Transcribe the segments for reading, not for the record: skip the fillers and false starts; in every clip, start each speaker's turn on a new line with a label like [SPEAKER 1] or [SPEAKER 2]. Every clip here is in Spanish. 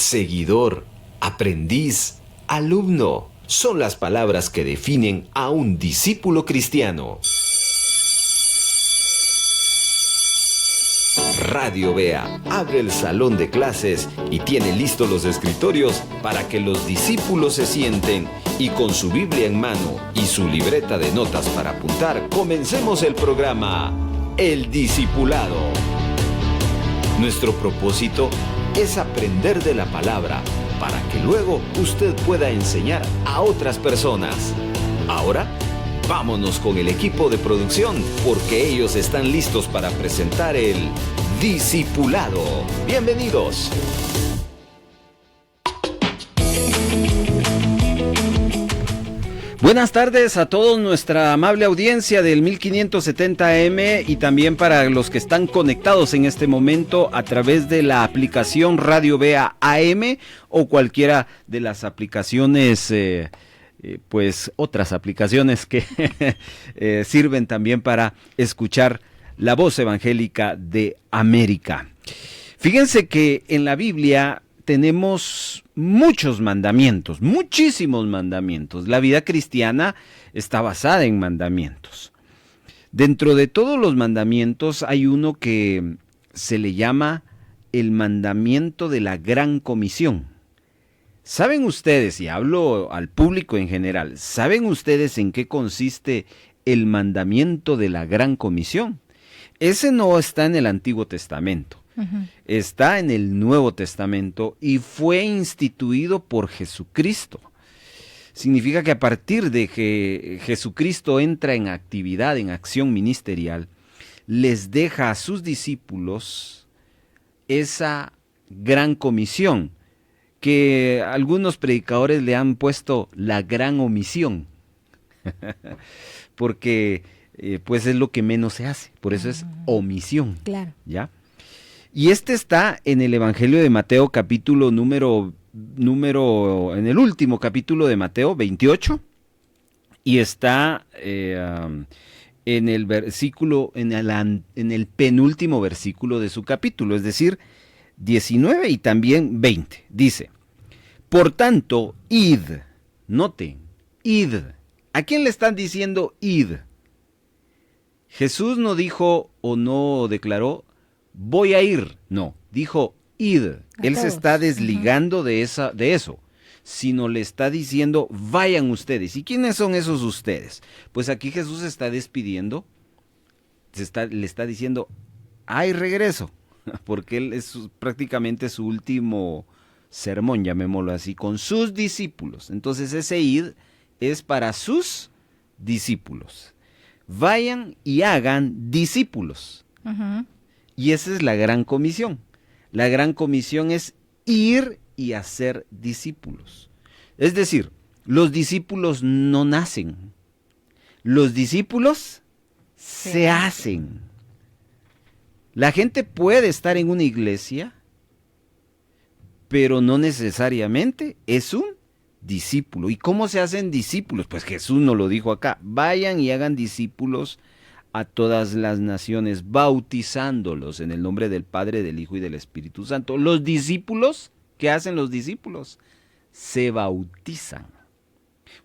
[SPEAKER 1] seguidor, aprendiz, alumno, son las palabras que definen a un discípulo cristiano. Radio Bea abre el salón de clases y tiene listos los escritorios para que los discípulos se sienten y con su Biblia en mano y su libreta de notas para apuntar, comencemos el programa El Discipulado. Nuestro propósito es aprender de la palabra para que luego usted pueda enseñar a otras personas. Ahora, vámonos con el equipo de producción porque ellos están listos para presentar el Discipulado. Bienvenidos.
[SPEAKER 2] Buenas tardes a toda nuestra amable audiencia del 1570M y también para los que están conectados en este momento a través de la aplicación Radio Bea AM o cualquiera de las aplicaciones, pues otras aplicaciones que sirven también para escuchar la voz evangélica de América. Fíjense que en la Biblia tenemos muchos mandamientos, muchísimos mandamientos. La vida cristiana está basada en mandamientos. Dentro de todos los mandamientos hay uno que se le llama el mandamiento de la Gran Comisión. ¿Saben ustedes, y hablo al público en general, saben ustedes en qué consiste el mandamiento de la Gran Comisión? Ese no está en el Antiguo Testamento. Está en el Nuevo Testamento y fue instituido por Jesucristo. Significa que a partir de que Jesucristo entra en actividad, en acción ministerial, les deja a sus discípulos esa gran comisión que algunos predicadores le han puesto la gran omisión, porque pues es lo que menos se hace, por eso es omisión.
[SPEAKER 3] Claro.
[SPEAKER 2] ¿Ya? Y este está en el Evangelio de Mateo, capítulo en el último capítulo de Mateo, 28, y está en el versículo, en el penúltimo versículo de su capítulo, es decir, 19 y también 20. Dice, por tanto, id, noten, id. ¿A quién le están diciendo id? Jesús no dijo o no declaró, voy a ir, no, dijo id. Él se está desligando de eso, sino le está diciendo vayan ustedes. ¿Y quiénes son esos ustedes? Pues aquí Jesús se está despidiendo, le está diciendo, hay regreso, porque él es prácticamente su último sermón, llamémoslo así, con sus discípulos. Entonces ese id es para sus discípulos. Vayan y hagan discípulos. Y esa es la gran comisión. La gran comisión es ir y hacer discípulos. Es decir, los discípulos no nacen. Los discípulos se hacen. La gente puede estar en una iglesia, pero no necesariamente es un discípulo. ¿Y cómo se hacen discípulos? Pues Jesús nos lo dijo acá. Vayan y hagan discípulos a todas las naciones, bautizándolos en el nombre del Padre, del Hijo y del Espíritu Santo. Los discípulos, ¿qué hacen los discípulos? Se bautizan.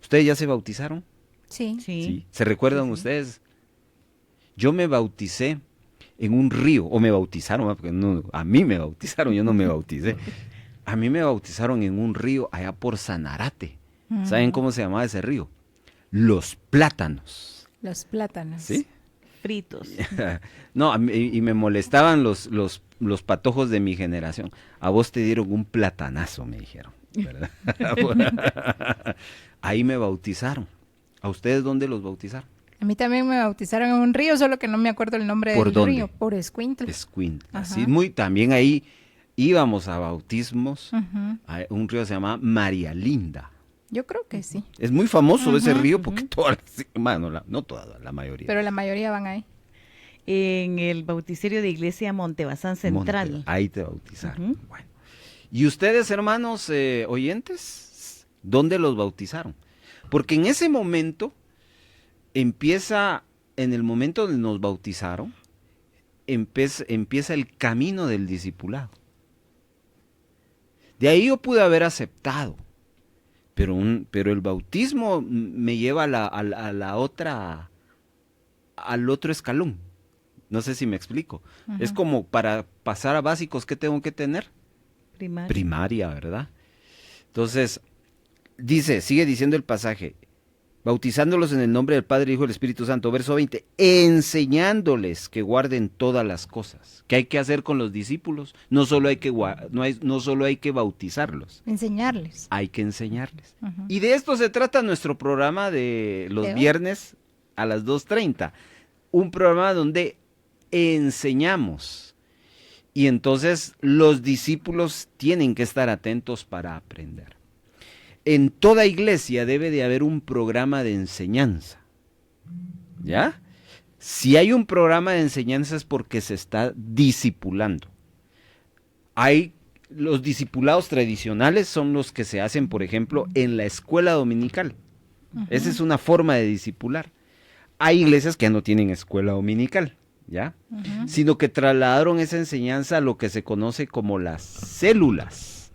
[SPEAKER 2] ¿Ustedes ya se bautizaron?
[SPEAKER 3] Sí.
[SPEAKER 2] ¿Se recuerdan ustedes? Yo me bauticé en un río, o me bautizaron, porque no, a mí me bautizaron, yo no me bauticé. A mí me bautizaron en un río allá por Sanarate. ¿Saben cómo se llamaba ese río? Los Plátanos.
[SPEAKER 3] Los plátanos.
[SPEAKER 2] ¿Sí?
[SPEAKER 3] Fritos.
[SPEAKER 2] No, y me molestaban los patojos de mi generación. A vos te dieron un platanazo, me dijeron, ¿verdad? Ahí me bautizaron. ¿A ustedes dónde los bautizaron?
[SPEAKER 3] A mí también me bautizaron en un río, solo que no me acuerdo el nombre del río. Por Escuintla.
[SPEAKER 2] Escuintla, sí, también ahí íbamos a bautismos. A un río se llama María Linda.
[SPEAKER 3] Yo creo que sí.
[SPEAKER 2] Es muy famoso ese río porque no todas, la mayoría.
[SPEAKER 3] Pero la mayoría van ahí.
[SPEAKER 4] En el bauticerio de Iglesia Montebazán Central.
[SPEAKER 2] Ahí te bautizaron. Bueno. ¿Y ustedes, hermanos oyentes, dónde los bautizaron? Porque en ese momento en el momento donde nos bautizaron, empieza el camino del discipulado. De ahí yo pude haber aceptado, pero el bautismo me lleva a la otra, al otro escalón. No sé si me explico. Uh-huh. Es como para pasar a básicos, ¿qué tengo que tener? Primaria, ¿verdad? Entonces, sigue diciendo el pasaje, bautizándolos en el nombre del Padre, Hijo y del Espíritu Santo, verso 20, enseñándoles que guarden todas las cosas. ¿Qué hay que hacer con los discípulos? No solo hay que bautizarlos.
[SPEAKER 3] Enseñarles.
[SPEAKER 2] Hay que enseñarles. Uh-huh. Y de esto se trata nuestro programa de los viernes a las 2:30. Un programa donde enseñamos. Y entonces los discípulos tienen que estar atentos para aprender. En toda iglesia debe de haber un programa de enseñanza. ¿Ya? Si hay un programa de enseñanza es porque se está discipulando. Los discipulados tradicionales son los que se hacen, por ejemplo, en la escuela dominical. Uh-huh. Esa es una forma de discipular. Hay iglesias que ya no tienen escuela dominical, ¿ya? Uh-huh. Sino que trasladaron esa enseñanza a lo que se conoce como las células,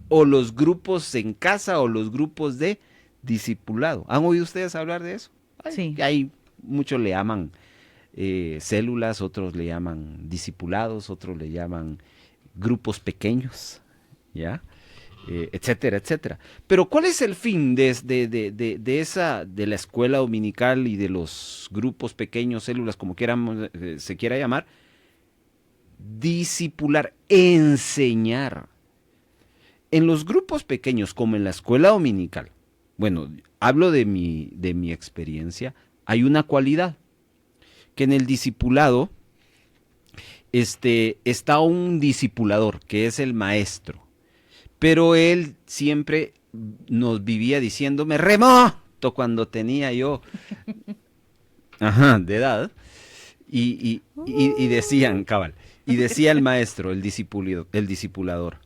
[SPEAKER 2] o los grupos en casa, o los grupos de discipulado. ¿Han oído ustedes hablar de eso?
[SPEAKER 4] Sí.
[SPEAKER 2] Hay muchos le llaman células, otros le llaman discipulados, otros le llaman grupos pequeños, ¿ya? Etcétera, etcétera. Pero ¿cuál es el fin de la escuela dominical y de los grupos pequeños, células, como se quiera llamar? Discipular, enseñar. En los grupos pequeños, como en la escuela dominical, bueno, hablo de mi experiencia, hay una cualidad, que en el discipulado está un discipulador, que es el maestro. Pero él siempre nos vivía diciéndome remoto cuando tenía yo de edad. Y decían, cabal, y decía el maestro, el discipulador.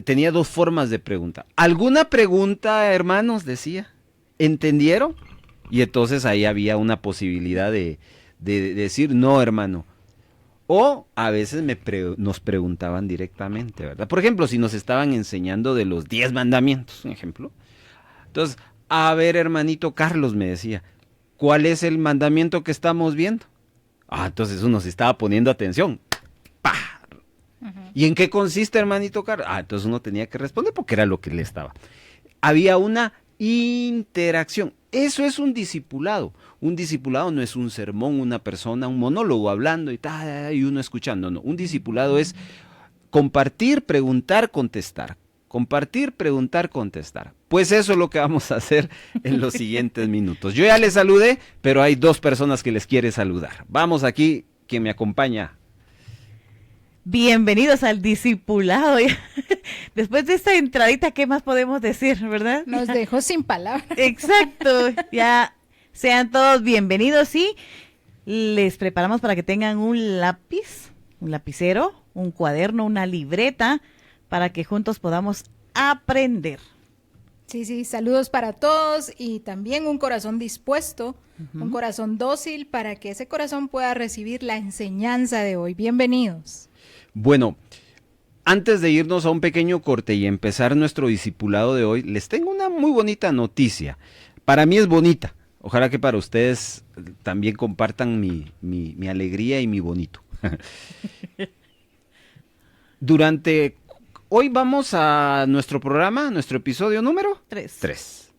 [SPEAKER 2] Tenía dos formas de preguntar. ¿Alguna pregunta, hermanos? Decía. ¿Entendieron? Y entonces ahí había una posibilidad de decir, no, hermano. O a veces nos preguntaban directamente, ¿verdad? Por ejemplo, si nos estaban enseñando de los 10 mandamientos, un ejemplo. Entonces, a ver, hermanito Carlos, me decía, ¿cuál es el mandamiento que estamos viendo? Entonces uno se estaba poniendo atención. ¡Pah! Uh-huh. ¿Y en qué consiste, hermanito Carlos? Entonces uno tenía que responder porque era lo que le estaba. Había una interacción. Eso es un discipulado. Un discipulado no es un sermón, una persona, un monólogo hablando y uno escuchando. No, un discipulado es compartir, preguntar, contestar. Compartir, preguntar, contestar. Pues eso es lo que vamos a hacer en los siguientes minutos. Yo ya les saludé, pero hay dos personas que les quiere saludar. Vamos aquí, quien me acompaña.
[SPEAKER 4] Bienvenidos al discipulado. Después de esta entradita, ¿qué más podemos decir, verdad?
[SPEAKER 3] Nos dejó sin palabras.
[SPEAKER 4] Exacto. Ya sean todos bienvenidos y les preparamos para que tengan un lápiz, un lapicero, un cuaderno, una libreta, para que juntos podamos aprender.
[SPEAKER 3] Sí, saludos para todos y también un corazón dispuesto, un corazón dócil para que ese corazón pueda recibir la enseñanza de hoy. Bienvenidos.
[SPEAKER 2] Bueno, antes de irnos a un pequeño corte y empezar nuestro discipulado de hoy, les tengo una muy bonita noticia. Para mí es bonita. Ojalá que para ustedes también compartan mi alegría y mi bonito. Hoy vamos a nuestro programa, nuestro episodio número 3.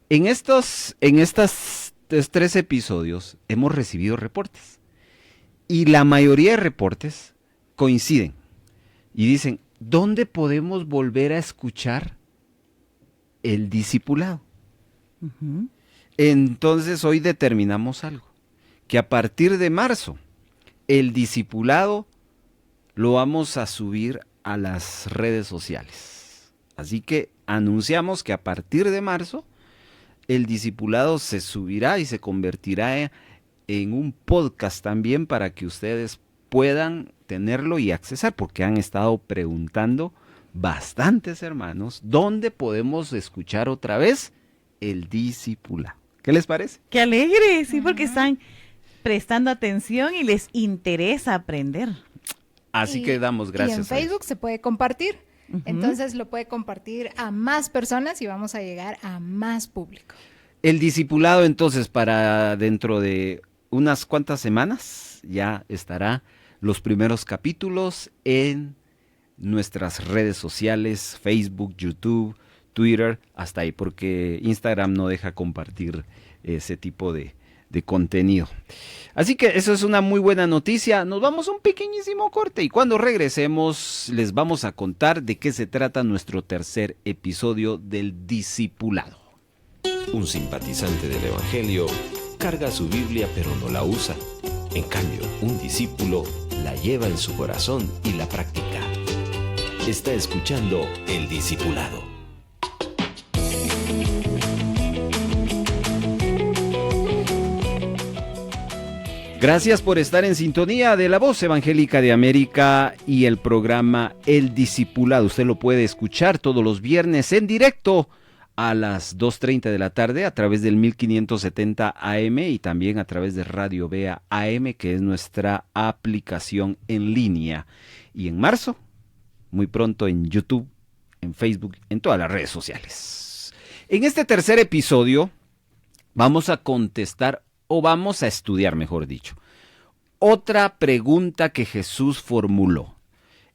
[SPEAKER 2] En estos 3 episodios hemos recibido reportes. Y la mayoría de reportes coinciden y dicen, ¿dónde podemos volver a escuchar el discipulado? Uh-huh. Entonces hoy determinamos algo, que a partir de marzo el discipulado lo vamos a subir a las redes sociales. Así que anunciamos que a partir de marzo el discipulado se subirá y se convertirá en un podcast también para que ustedes puedan tenerlo y accesar, porque han estado preguntando bastantes hermanos dónde podemos escuchar otra vez el discipulado. ¿Qué les parece?
[SPEAKER 4] ¡Qué alegre! Sí, porque están prestando atención y les interesa aprender.
[SPEAKER 2] Así que damos gracias.
[SPEAKER 3] Y en Facebook se puede compartir. Entonces lo puede compartir a más personas y vamos a llegar a más público.
[SPEAKER 2] El discipulado, entonces, para dentro de unas cuantas semanas ya estará los primeros capítulos en nuestras redes sociales, Facebook, YouTube, Twitter, hasta ahí, porque Instagram no deja compartir ese tipo de contenido. Así que eso es una muy buena noticia. Nos vamos a un pequeñísimo corte y cuando regresemos les vamos a contar de qué se trata nuestro tercer episodio del discipulado.
[SPEAKER 1] Un simpatizante del Evangelio carga su Biblia pero no la usa. En cambio, un discípulo la lleva en su corazón y la practica. Está escuchando El Discipulado.
[SPEAKER 2] Gracias por estar en sintonía de la Voz Evangélica de América y el programa El Discipulado. Usted lo puede escuchar todos los viernes en directo a las 2:30 de la tarde a través del 1570 AM y también a través de Radio Vea AM, que es nuestra aplicación en línea. Y en marzo, muy pronto en YouTube, en Facebook, en todas las redes sociales. En este tercer episodio vamos a contestar, o vamos a estudiar, mejor dicho, otra pregunta que Jesús formuló.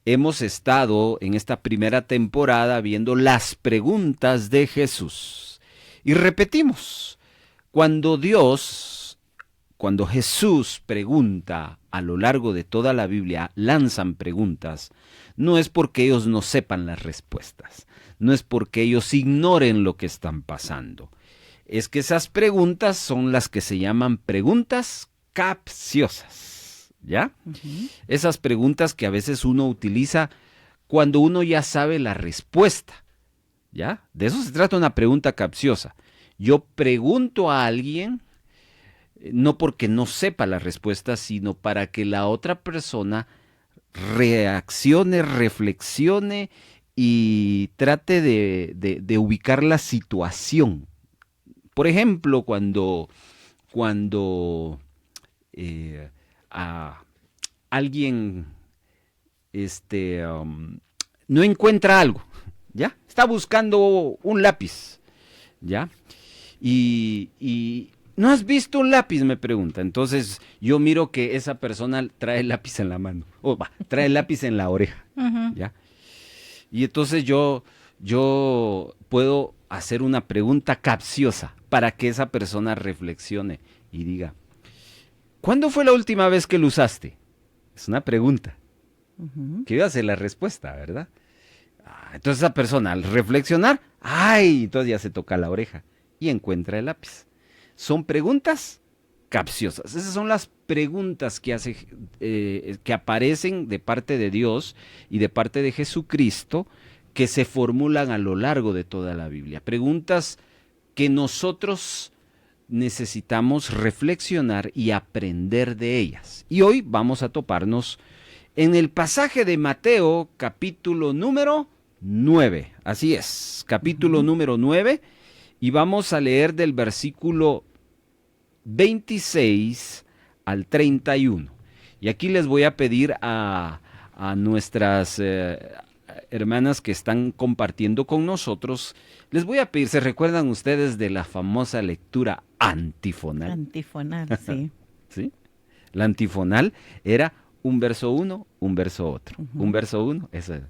[SPEAKER 2] Hemos estado en esta primera temporada viendo las preguntas de Jesús. Y repetimos, cuando Jesús pregunta a lo largo de toda la Biblia, lanzan preguntas, no es porque ellos no sepan las respuestas, no es porque ellos ignoren lo que están pasando. Es que esas preguntas son las que se llaman preguntas capciosas, ¿ya? Esas preguntas que a veces uno utiliza cuando uno ya sabe la respuesta, ¿ya? De eso se trata una pregunta capciosa. Yo pregunto a alguien, no porque no sepa la respuesta, sino para que la otra persona reaccione, reflexione y trate de ubicar la situación. Por ejemplo, cuando alguien no encuentra algo, ¿ya? Está buscando un lápiz, ¿ya? Y ¿no has visto un lápiz?, me pregunta. Entonces yo miro que esa persona trae el lápiz en la mano, trae el lápiz en la oreja, ¿ya? Y entonces yo puedo hacer una pregunta capciosa para que esa persona reflexione y diga, ¿cuándo fue la última vez que lo usaste? Es una pregunta. Que iba a ser la respuesta, ¿verdad? Entonces esa persona al reflexionar, entonces ya se toca la oreja y encuentra el lápiz. Son preguntas capciosas. Esas son las preguntas que aparecen de parte de Dios y de parte de Jesucristo, que se formulan a lo largo de toda la Biblia. Preguntas que nosotros necesitamos reflexionar y aprender de ellas. Y hoy vamos a toparnos en el pasaje de Mateo, capítulo número 9. Así es, capítulo número 9. Y vamos a leer del versículo 26 al 31. Y aquí les voy a pedir a nuestras hermanas que están compartiendo con nosotros, les voy a pedir, ¿se recuerdan ustedes de la famosa lectura antifonal?
[SPEAKER 4] Antifonal, sí.
[SPEAKER 2] ¿Sí? La antifonal era un verso uno, un verso otro. Un verso uno, ese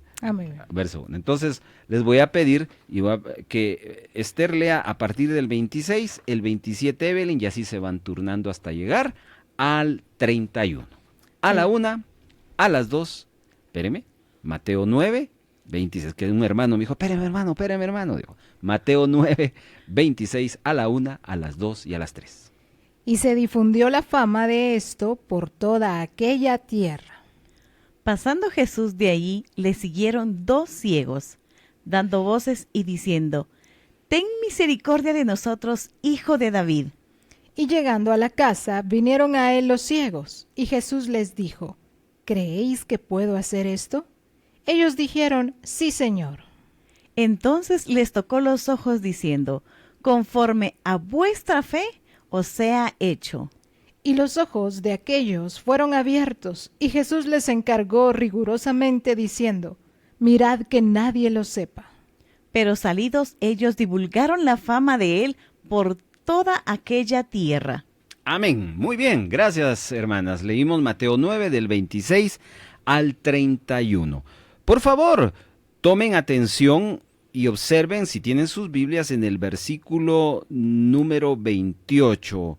[SPEAKER 2] verso uno. Entonces, les voy a pedir que Esther lea a partir del 26, el 27 Evelyn, y así se van turnando hasta llegar al 31. A la 1, a las 2, espéreme, Mateo 9, 26, que un hermano me dijo, espéreme hermano, dijo, Mateo 9, 26, a la 1, a las 2 y a las 3.
[SPEAKER 3] Y se difundió la fama de esto por toda aquella tierra.
[SPEAKER 4] Pasando Jesús de allí, le siguieron 2 ciegos, dando voces y diciendo, «Ten misericordia de nosotros, hijo de David».
[SPEAKER 3] Y llegando a la casa, vinieron a él los ciegos, y Jesús les dijo, «¿Creéis que puedo hacer esto?». Ellos dijeron, «Sí, Señor».
[SPEAKER 4] Entonces les tocó los ojos diciendo, «Conforme a vuestra fe os sea hecho».
[SPEAKER 3] Y los ojos de aquellos fueron abiertos, y Jesús les encargó rigurosamente diciendo, mirad que nadie lo sepa.
[SPEAKER 4] Pero salidos ellos divulgaron la fama de él por toda aquella tierra.
[SPEAKER 2] Amén. Muy bien, gracias hermanas. Leímos Mateo 9 del 26 al 31. Por favor, tomen atención y observen si tienen sus Biblias en el versículo número 28.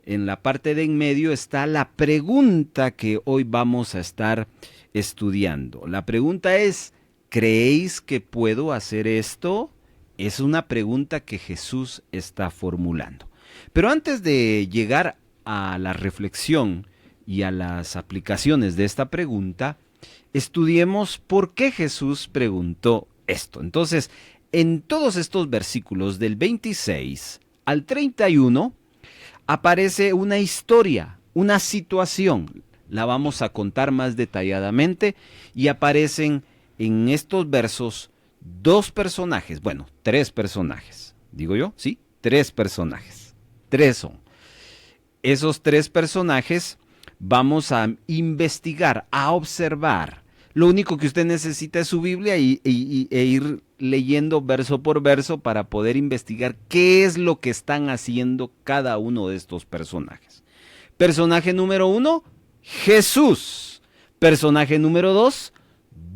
[SPEAKER 2] En la parte de en medio está la pregunta que hoy vamos a estar estudiando. La pregunta es, ¿creéis que puedo hacer esto? Es una pregunta que Jesús está formulando. Pero antes de llegar a la reflexión y a las aplicaciones de esta pregunta, estudiemos por qué Jesús preguntó esto. Entonces, en todos estos versículos del 26 al 31, aparece una historia, una situación. La vamos a contar más detalladamente y aparecen en estos versos dos personajes, bueno, tres personajes. ¿Digo yo? Sí, tres personajes. Tres son. Esos tres personajes vamos a investigar, a observar. Lo único que usted necesita es su Biblia e ir leyendo verso por verso para poder investigar qué es lo que están haciendo cada uno de estos personajes. Personaje número 1, Jesús. Personaje número 2,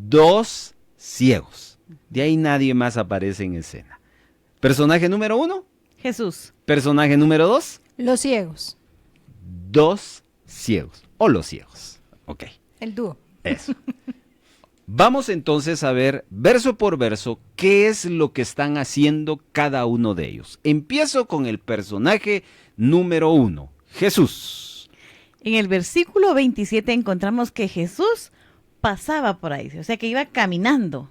[SPEAKER 2] dos ciegos. De ahí nadie más aparece en escena. Personaje número 1,
[SPEAKER 4] Jesús.
[SPEAKER 2] Personaje número 2,
[SPEAKER 3] Los ciegos,
[SPEAKER 2] dos ciegos. O los ciegos. Ok.
[SPEAKER 3] el dúo.
[SPEAKER 2] Eso. Vamos entonces a ver verso por verso qué es lo que están haciendo cada uno de ellos. Empiezo con el personaje número 1, Jesús.
[SPEAKER 4] En el versículo 27 encontramos que Jesús pasaba por ahí, o sea que iba caminando.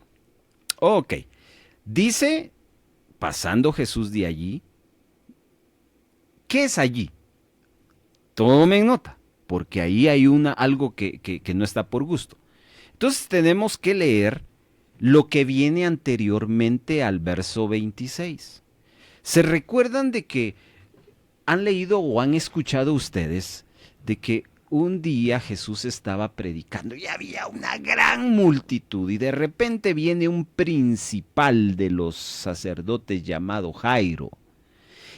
[SPEAKER 2] Ok. Dice, pasando Jesús de allí, ¿qué es allí? Tomen nota, porque ahí hay algo que no está por gusto. Entonces tenemos que leer lo que viene anteriormente al verso 26. ¿Se recuerdan de que han leído o han escuchado ustedes de que un día Jesús estaba predicando y había una gran multitud y de repente viene un principal de los sacerdotes llamado Jairo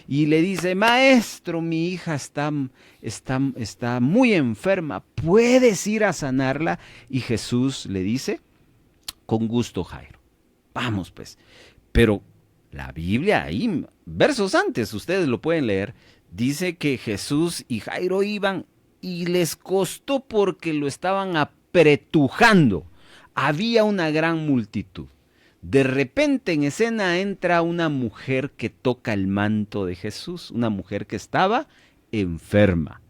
[SPEAKER 2] y le dice, maestro, mi hija está muy enferma, ¿puedes ir a sanarla? Y Jesús le dice, con gusto, Jairo, vamos pues. Pero la Biblia ahí, versos antes, ustedes lo pueden leer, dice que Jesús y Jairo iban y les costó porque lo estaban apretujando. Había una gran multitud. De repente en escena entra una mujer que toca el manto de Jesús, una mujer que estaba enferma.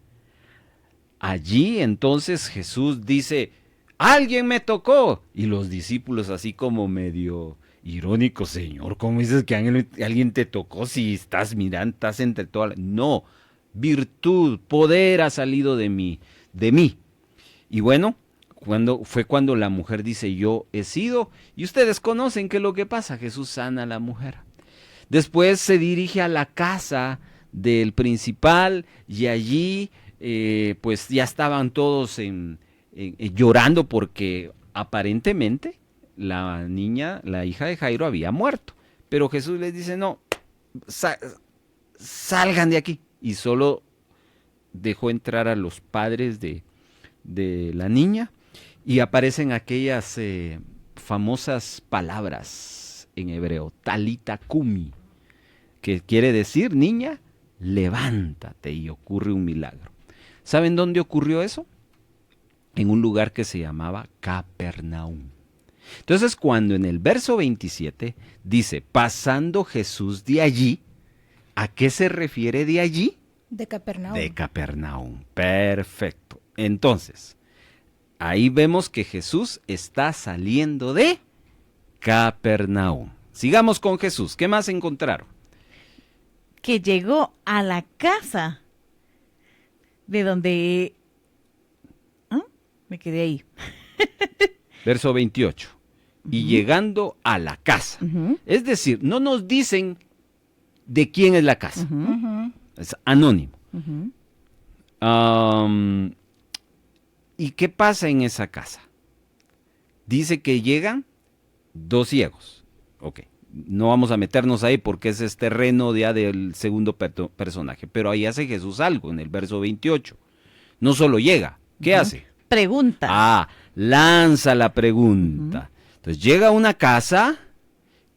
[SPEAKER 2] Allí entonces Jesús dice, ¡alguien me tocó! Y los discípulos así como medio irónicos, Señor, ¿cómo dices que alguien te tocó si estás mirando, estás entre todas? No, virtud, poder ha salido de mí. Y bueno, cuando la mujer dice, yo he sido, y ustedes conocen qué es lo que pasa, Jesús sana a la mujer. Después se dirige a la casa del principal y allí pues ya estaban todos llorando porque aparentemente la niña, la hija de Jairo había muerto. Pero Jesús les dice, no, salgan de aquí. Y solo dejó entrar a los padres de la niña. Y aparecen aquellas famosas palabras en hebreo, talita kumi, que quiere decir, niña, levántate, y ocurre un milagro. ¿Saben dónde ocurrió eso? En un lugar que se llamaba Capernaum. Entonces, cuando en el verso 27 dice, pasando Jesús de allí, ¿a qué se refiere de allí?
[SPEAKER 3] De Capernaum.
[SPEAKER 2] De Capernaum. Perfecto. Entonces, ahí vemos que Jesús está saliendo de Capernaum. Sigamos con Jesús. ¿Qué más encontraron?
[SPEAKER 4] Que llegó a la casa de donde... ¿Ah? Me quedé ahí.
[SPEAKER 2] Verso 28. Y llegando a la casa. Es decir, no nos dicen de quién es la casa. Es anónimo. ¿Y qué pasa en esa casa? Dice que llegan 2 ciegos. Ok. No vamos a meternos ahí porque ese es terreno ya del segundo personaje. Pero ahí hace Jesús algo en el verso 28. No solo llega. ¿Qué hace?
[SPEAKER 4] Pregunta.
[SPEAKER 2] Lanza la pregunta. Entonces llega a una casa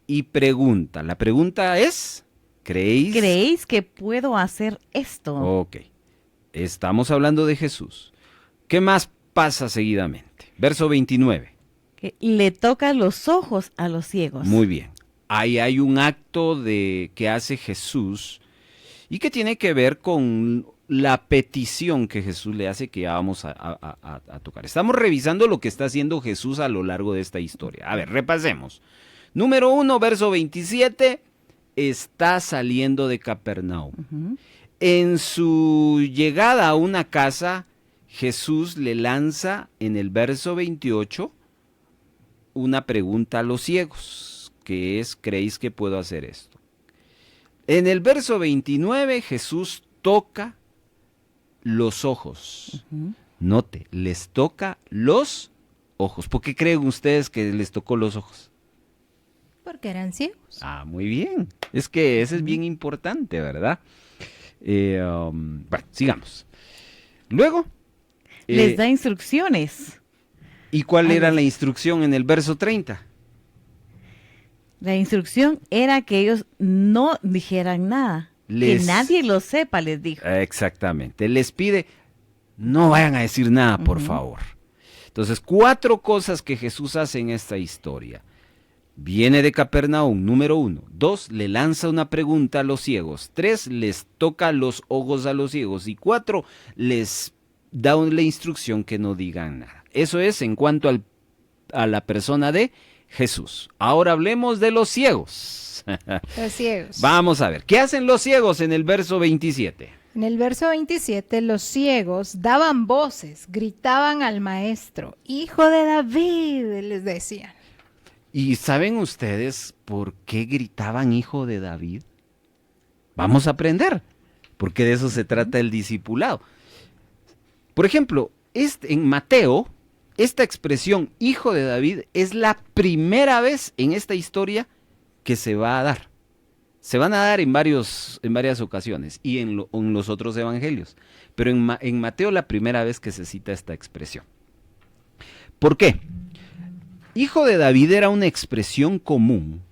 [SPEAKER 2] y pregunta. La pregunta es,
[SPEAKER 4] ¿Creéis que puedo hacer esto?
[SPEAKER 2] Ok. Estamos hablando de Jesús. ¿Qué más pasa seguidamente? Verso 29.
[SPEAKER 4] Que le toca los ojos a los ciegos.
[SPEAKER 2] Muy bien. Ahí hay un acto que hace Jesús y que tiene que ver con la petición que Jesús le hace, que ya vamos a tocar. Estamos revisando lo que está haciendo Jesús a lo largo de esta historia. A ver, repasemos. Número 1, verso 27, está saliendo de Capernaum. En su llegada a una casa, Jesús le lanza en el verso 28 una pregunta a los ciegos, que es, ¿creéis que puedo hacer esto? En el verso 29, Jesús toca los ojos. Note, les toca los ojos. ¿Por qué creen ustedes que les tocó los ojos?
[SPEAKER 3] Porque eran ciegos.
[SPEAKER 2] Muy bien. Es que eso es bien importante, ¿verdad? Bueno, sigamos. Luego.
[SPEAKER 4] Les da instrucciones.
[SPEAKER 2] ¿Y cuál era la instrucción en el verso 30?
[SPEAKER 4] La instrucción era que ellos no dijeran nada. Que nadie lo sepa, les dijo.
[SPEAKER 2] Exactamente. Les pide, no vayan a decir nada, por favor. Entonces, 4 cosas que Jesús hace en esta historia. Viene de Capernaum, número 1. 2, le lanza una pregunta a los ciegos. 3, les toca los ojos a los ciegos. Y 4, les da la instrucción que no digan nada. Eso es en cuanto a la persona de Jesús. Ahora hablemos de los ciegos.
[SPEAKER 3] Los ciegos.
[SPEAKER 2] Vamos a ver, ¿qué hacen los ciegos en el verso 27?
[SPEAKER 3] En el verso 27, los ciegos daban voces, gritaban al maestro, hijo de David, les decían.
[SPEAKER 2] ¿Y saben ustedes por qué gritaban hijo de David? Vamos a aprender, porque de eso se trata el discipulado. Por ejemplo, en Mateo, esta expresión hijo de David es la primera vez en esta historia que se va a dar. Se van a dar en varias ocasiones y en los otros evangelios. Pero en Mateo la primera vez que se cita esta expresión. ¿Por qué? Hijo de David era una expresión común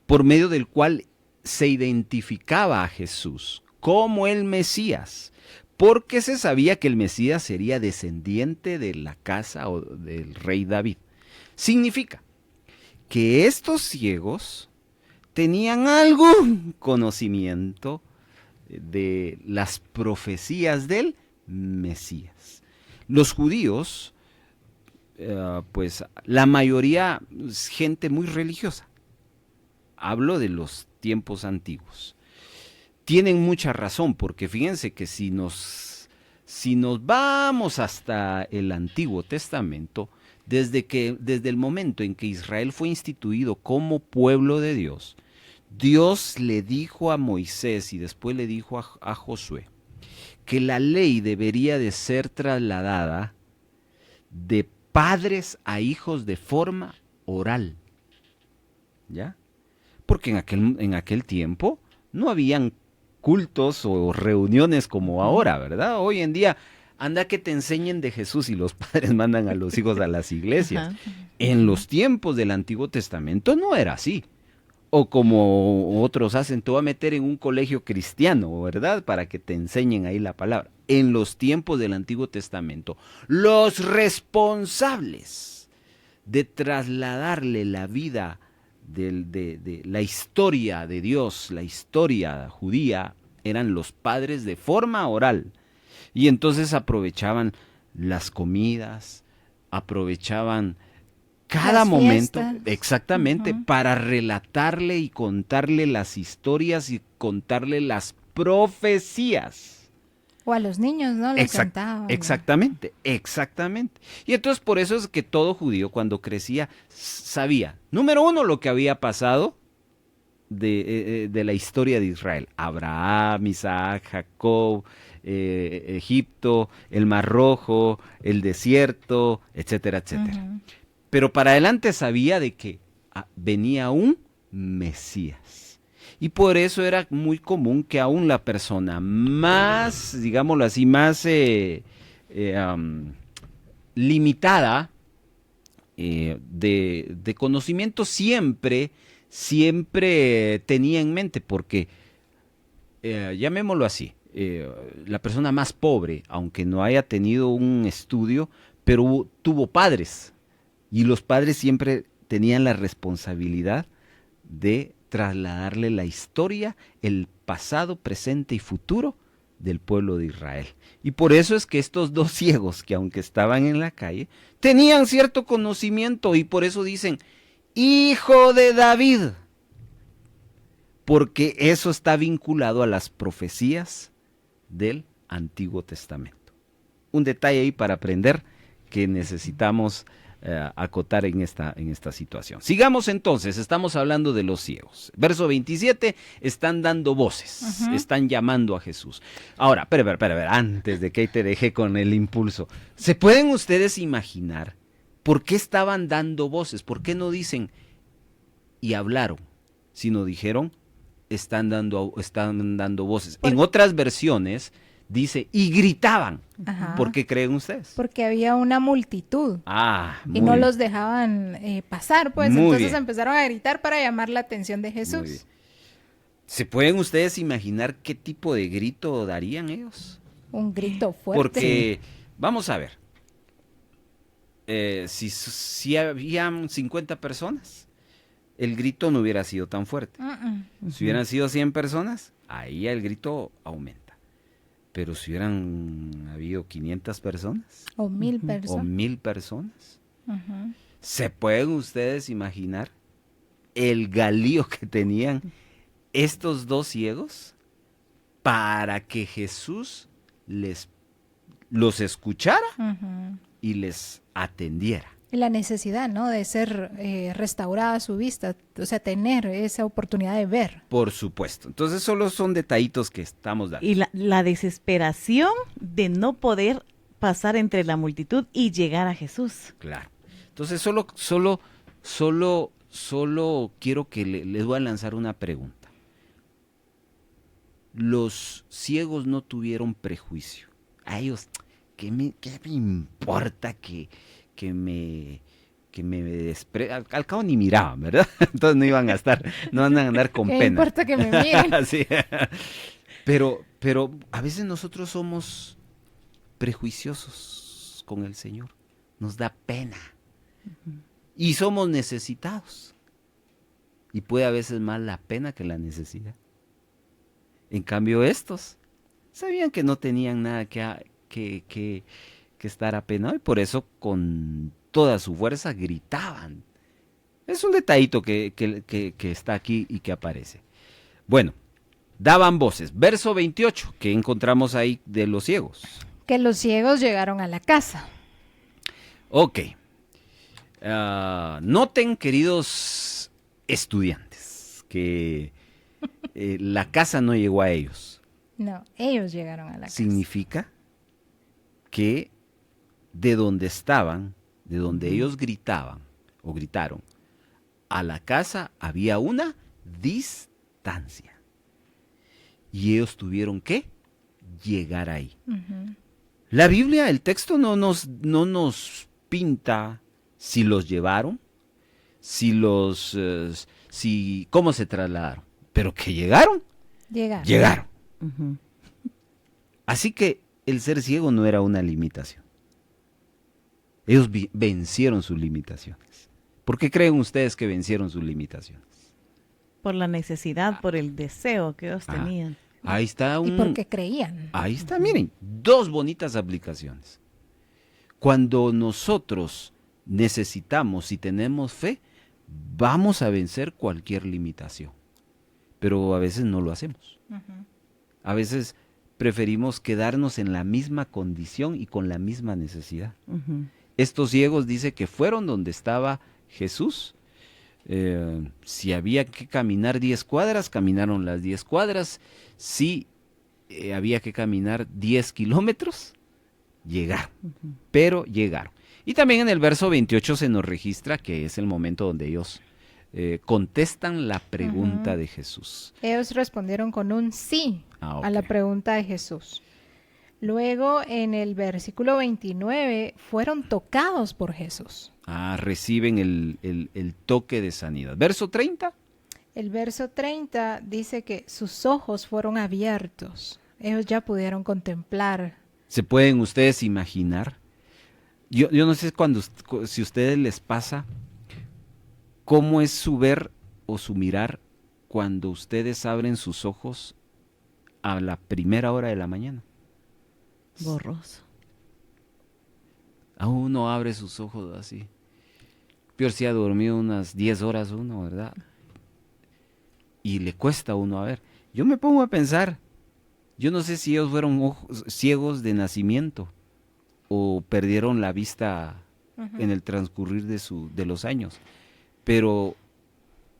[SPEAKER 2] por medio del cual se identificaba a Jesús como el Mesías, porque se sabía que el Mesías sería descendiente de la casa o del rey David. Significa que estos ciegos tenían algún conocimiento de las profecías del Mesías. Los judíos, pues la mayoría es gente muy religiosa. Hablo de los tiempos antiguos. Tienen mucha razón, porque fíjense que si nos vamos hasta el Antiguo Testamento, desde el momento en que Israel fue instituido como pueblo de Dios, Dios le dijo a Moisés y después le dijo a Josué que la ley debería de ser trasladada de padres a hijos de forma oral. ¿Ya? Porque en aquel tiempo no habían cultos o reuniones como ahora, ¿verdad? Hoy en día, anda que te enseñen de Jesús y los padres mandan a los hijos a las iglesias. En los tiempos del Antiguo Testamento no era así. O como otros hacen, te voy a meter en un colegio cristiano, ¿verdad? Para que te enseñen ahí la palabra. En los tiempos del Antiguo Testamento, los responsables de trasladarle la vida de la historia de Dios, la historia judía, eran los padres de forma oral. Y entonces aprovechaban las comidas, aprovechaban cada
[SPEAKER 3] las
[SPEAKER 2] momento,
[SPEAKER 3] fiestas.
[SPEAKER 2] exactamente, para relatarle y contarle las historias y contarle las profecías.
[SPEAKER 3] O a los niños, ¿no? Les contaban.
[SPEAKER 2] Exactamente. Y entonces por eso es que todo judío cuando crecía sabía, número 1, lo que había pasado de la historia de Israel. Abraham, Isaac, Jacob, Egipto, el Mar Rojo, el desierto, etcétera, etcétera. Pero para adelante sabía de que venía un Mesías. Y por eso era muy común que aún la persona más, digámoslo así, más limitada de conocimiento siempre tenía en mente, porque llamémoslo así, la persona más pobre, aunque no haya tenido un estudio, pero tuvo padres, y los padres siempre tenían la responsabilidad de trasladarle la historia, el pasado, presente y futuro del pueblo de Israel. Y por eso es que estos dos ciegos, que aunque estaban en la calle, tenían cierto conocimiento, y por eso dicen, hijo de David, porque eso está vinculado a las profecías del Antiguo Testamento. Un detalle ahí para aprender que necesitamos acotar en esta situación. Sigamos entonces, estamos hablando de los ciegos. Verso 27, están dando voces, están llamando a Jesús. Ahora, espera, antes de que te deje con el impulso, ¿se pueden ustedes imaginar por qué estaban dando voces? ¿Por qué no dicen y hablaron, sino dijeron están dando voces? En otras versiones dice, y gritaban.
[SPEAKER 3] Ajá.
[SPEAKER 2] ¿Por qué creen ustedes?
[SPEAKER 3] Porque había una multitud.
[SPEAKER 2] Muy
[SPEAKER 3] Y no
[SPEAKER 2] bien.
[SPEAKER 3] los dejaban pasar, pues.
[SPEAKER 2] Muy
[SPEAKER 3] Entonces
[SPEAKER 2] bien.
[SPEAKER 3] empezaron a gritar para llamar la atención de
[SPEAKER 2] Muy bien.
[SPEAKER 3] Jesús.
[SPEAKER 2] ¿Se pueden ustedes imaginar qué tipo de grito darían ellos?
[SPEAKER 3] Un grito fuerte.
[SPEAKER 2] Porque, vamos a ver, si habían 50 personas, el grito no hubiera sido tan fuerte. Si hubieran sido 100 personas, ahí el grito aumenta. Pero si hubieran habido 500 personas
[SPEAKER 3] O 1000
[SPEAKER 2] o
[SPEAKER 3] personas.
[SPEAKER 2] 1000 personas,
[SPEAKER 3] Ujú.
[SPEAKER 2] ¿se pueden ustedes imaginar el galío que tenían estos dos ciegos para que Jesús los escuchara
[SPEAKER 3] Ujú.
[SPEAKER 2] y les atendiera?
[SPEAKER 3] Y la necesidad, ¿no? De ser restaurada su vista, o sea, tener esa oportunidad de ver.
[SPEAKER 2] Por supuesto. Entonces solo son detallitos que estamos dando.
[SPEAKER 4] Y la desesperación de no poder pasar entre la multitud y llegar a Jesús.
[SPEAKER 2] Claro. Entonces solo quiero que les voy a lanzar una pregunta. Los ciegos no tuvieron prejuicio. A ellos, ¿qué me importa que me al cabo ni miraban, ¿verdad? Entonces no van a andar con
[SPEAKER 3] ¿Qué
[SPEAKER 2] pena.
[SPEAKER 3] importa que me miren?
[SPEAKER 2] Sí. Pero a veces nosotros somos prejuiciosos con el Señor. Nos da pena. Y somos necesitados. Y puede a veces más la pena que la necesidad. En cambio estos sabían que no tenían nada que estar apenados, y por eso con toda su fuerza gritaban. Es un detallito que está aquí y que aparece. Bueno, daban voces. Verso 28, que encontramos ahí de los ciegos.
[SPEAKER 3] Que los ciegos llegaron a la casa.
[SPEAKER 2] Ok. Noten, queridos estudiantes, que la casa no llegó a ellos.
[SPEAKER 3] No, ellos llegaron a la casa.
[SPEAKER 2] Significa que de donde estaban, de donde ellos gritaban o gritaron, a la casa había una distancia. Y ellos tuvieron que llegar ahí.
[SPEAKER 3] Ujú.
[SPEAKER 2] La Biblia, el texto no nos pinta si los llevaron, cómo se trasladaron, pero que llegaron. Llegaron.
[SPEAKER 4] Ujú.
[SPEAKER 2] Así que el ser ciego no era una limitación. Ellos vencieron sus limitaciones. ¿Por qué creen ustedes que vencieron sus limitaciones?
[SPEAKER 4] Por la necesidad, por el deseo que ellos tenían.
[SPEAKER 2] Ahí está
[SPEAKER 3] Y porque creían.
[SPEAKER 2] Ahí está, miren, dos bonitas aplicaciones. Cuando nosotros necesitamos y tenemos fe, vamos a vencer cualquier limitación. Pero a veces no lo hacemos.
[SPEAKER 3] Ujú.
[SPEAKER 2] A veces preferimos quedarnos en la misma condición y con la misma necesidad.
[SPEAKER 4] Ujú.
[SPEAKER 2] Estos ciegos dice que fueron donde estaba Jesús. Si había que caminar 10 cuadras, caminaron las 10 cuadras. Si había que caminar 10 kilómetros, llegaron. Pero llegaron. Y también en el verso 28 se nos registra que es el momento donde ellos contestan la pregunta de Jesús.
[SPEAKER 3] Ellos respondieron con un sí
[SPEAKER 2] Ok.
[SPEAKER 3] a la pregunta de Jesús. Luego, en el versículo 29, fueron tocados por Jesús.
[SPEAKER 2] Reciben el toque de sanidad. Verso 30.
[SPEAKER 3] El verso 30 dice que sus ojos fueron abiertos. Ellos ya pudieron contemplar.
[SPEAKER 2] ¿Se pueden ustedes imaginar? Yo no sé si a ustedes les pasa cómo es su ver o su mirar cuando ustedes abren sus ojos a la primera hora de la mañana.
[SPEAKER 4] Borroso.
[SPEAKER 2] A uno abre sus ojos así. Peor si ha dormido unas 10 horas uno, ¿verdad? Y le cuesta a uno a ver. Yo me pongo a pensar, yo no sé si ellos fueron ciegos de nacimiento o perdieron la vista en el transcurrir de los años, pero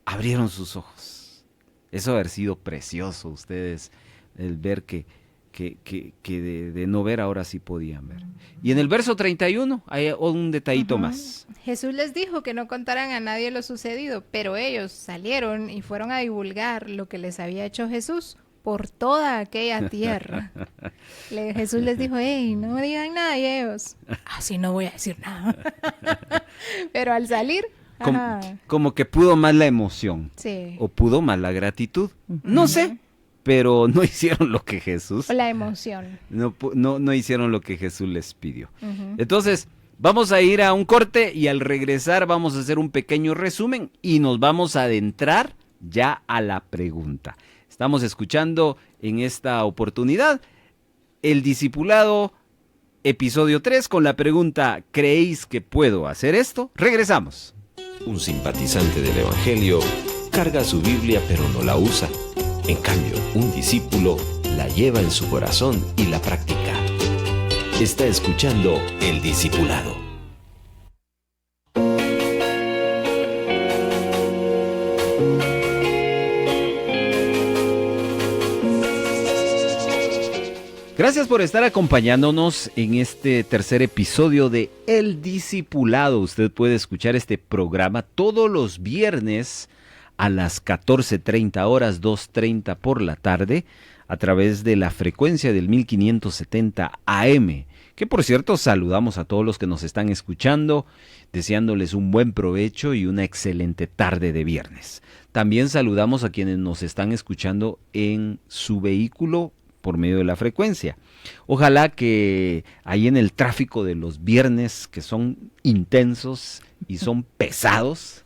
[SPEAKER 2] abrieron sus ojos. Eso haber sido precioso, ustedes, el ver que de no ver ahora sí podían ver. Y en el verso 31 hay un detallito más.
[SPEAKER 3] Jesús les dijo que no contaran a nadie lo sucedido, pero ellos salieron y fueron a divulgar lo que les había hecho Jesús por toda aquella tierra. Jesús les dijo, hey, no digan nada, y ellos, así no voy a decir nada. Pero al salir,
[SPEAKER 2] como que pudo más la emoción,
[SPEAKER 3] sí,
[SPEAKER 2] o pudo más la gratitud, no sé, pero no hicieron lo que Jesús,
[SPEAKER 3] o la emoción.
[SPEAKER 2] no hicieron lo que Jesús les pidió. Entonces, vamos a ir a un corte y al regresar vamos a hacer un pequeño resumen y nos vamos a adentrar ya a la pregunta. Estamos escuchando en esta oportunidad el discipulado episodio 3 con la pregunta ¿creéis que puedo hacer esto? Regresamos.
[SPEAKER 1] Un simpatizante del Evangelio carga su Biblia pero no la usa. En cambio, un discípulo la lleva en su corazón y la practica. Está escuchando El Discipulado.
[SPEAKER 2] Gracias por estar acompañándonos en este tercer episodio de El Discipulado. Usted puede escuchar este programa todos los viernes a las 14:30 horas, 2:30 por la tarde, a través de la frecuencia del 1570 AM. Que por cierto, saludamos a todos los que nos están escuchando, deseándoles un buen provecho y una excelente tarde de viernes. También saludamos a quienes nos están escuchando en su vehículo por medio de la frecuencia. Ojalá que ahí en el tráfico de los viernes, que son intensos y son pesados,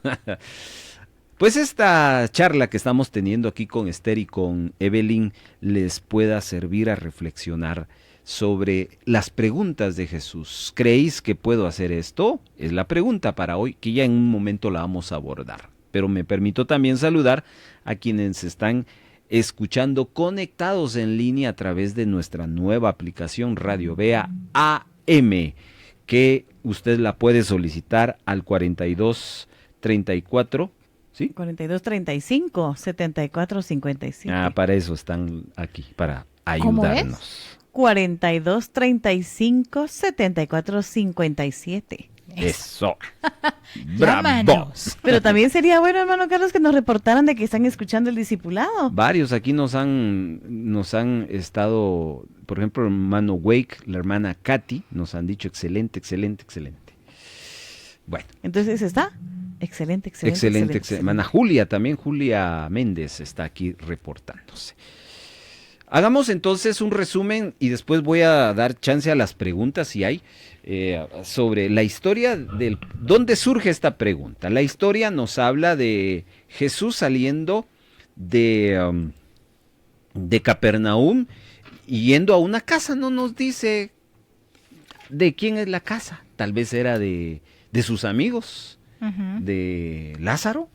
[SPEAKER 2] pues esta charla que estamos teniendo aquí con Esther y con Evelyn les pueda servir a reflexionar sobre las preguntas de Jesús. ¿Creéis que puedo hacer esto? Es la pregunta para hoy, que ya en un momento la vamos a abordar. Pero me permito también saludar a quienes están escuchando conectados en línea a través de nuestra nueva aplicación Radio Vea AM, que usted la puede solicitar al 4234, ¿sí?
[SPEAKER 4] 4235-7457.
[SPEAKER 2] Para eso están aquí, para
[SPEAKER 3] ¿Cómo
[SPEAKER 2] ayudarnos.
[SPEAKER 4] 4235-7457.
[SPEAKER 2] Eso. ¡Bravo!
[SPEAKER 3] Llámanos.
[SPEAKER 4] Pero también sería bueno, hermano Carlos, que nos reportaran de que están escuchando El Discipulado.
[SPEAKER 2] Varios aquí nos han estado, por ejemplo, el hermano Wake, la hermana Katy, nos han dicho excelente, excelente, excelente. Bueno.
[SPEAKER 4] Entonces está excelente.
[SPEAKER 2] Hermana Julia también, Julia Méndez está aquí reportándose. Hagamos entonces un resumen y después voy a dar chance a las preguntas si hay. Sobre la historia del dónde surge esta pregunta. La historia nos habla de Jesús saliendo de Capernaum y yendo a una casa. No nos dice de quién es la casa. Tal vez era de sus amigos, de Lázaro,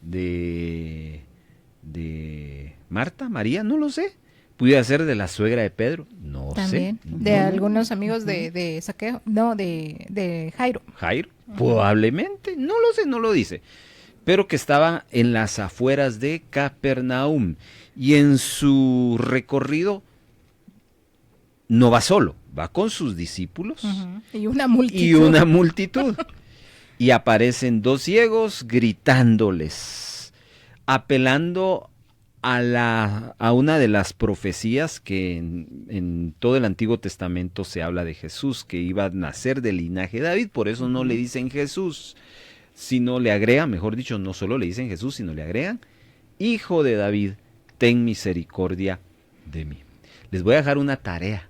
[SPEAKER 2] de Marta, María, no lo sé. ¿Pudiera ser de la suegra de Pedro? No
[SPEAKER 3] También,
[SPEAKER 2] sé.
[SPEAKER 3] de algunos amigos de Saqueo, no, de Jairo.
[SPEAKER 2] Jairo, probablemente, no lo sé, no lo dice. Pero que estaba en las afueras de Capernaum. Y en su recorrido no va solo, va con sus discípulos
[SPEAKER 3] Y una multitud.
[SPEAKER 2] y una multitud. y aparecen dos ciegos gritándoles, apelando a una de las profecías que en todo el Antiguo Testamento se habla de Jesús, que iba a nacer del linaje de David. Por eso no le dicen Jesús, sino le agregan, mejor dicho, no solo le dicen Jesús, sino le agregan, Hijo de David, ten misericordia de mí. Les voy a dejar una tarea.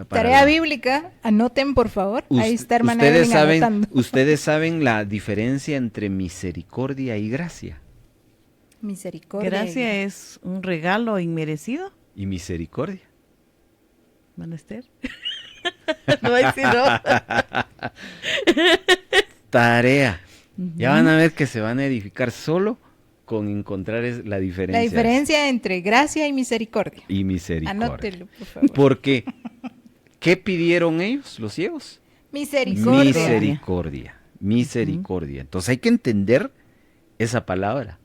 [SPEAKER 3] Tarea bíblica, anoten por favor. Ahí está hermana Evelyn anotando.
[SPEAKER 2] Ustedes saben la diferencia entre misericordia y gracia.
[SPEAKER 3] Misericordia.
[SPEAKER 4] Gracia es un regalo inmerecido.
[SPEAKER 2] Y misericordia.
[SPEAKER 4] Manester. No hay sino.
[SPEAKER 2] Tarea. Ya van a ver que se van a edificar solo con encontrar la diferencia.
[SPEAKER 3] La diferencia entre gracia y misericordia.
[SPEAKER 2] Y misericordia.
[SPEAKER 3] Anótelo, por favor.
[SPEAKER 2] Porque, ¿qué pidieron ellos, los ciegos?
[SPEAKER 3] Misericordia.
[SPEAKER 2] Misericordia. Misericordia. Entonces hay que entender esa palabra.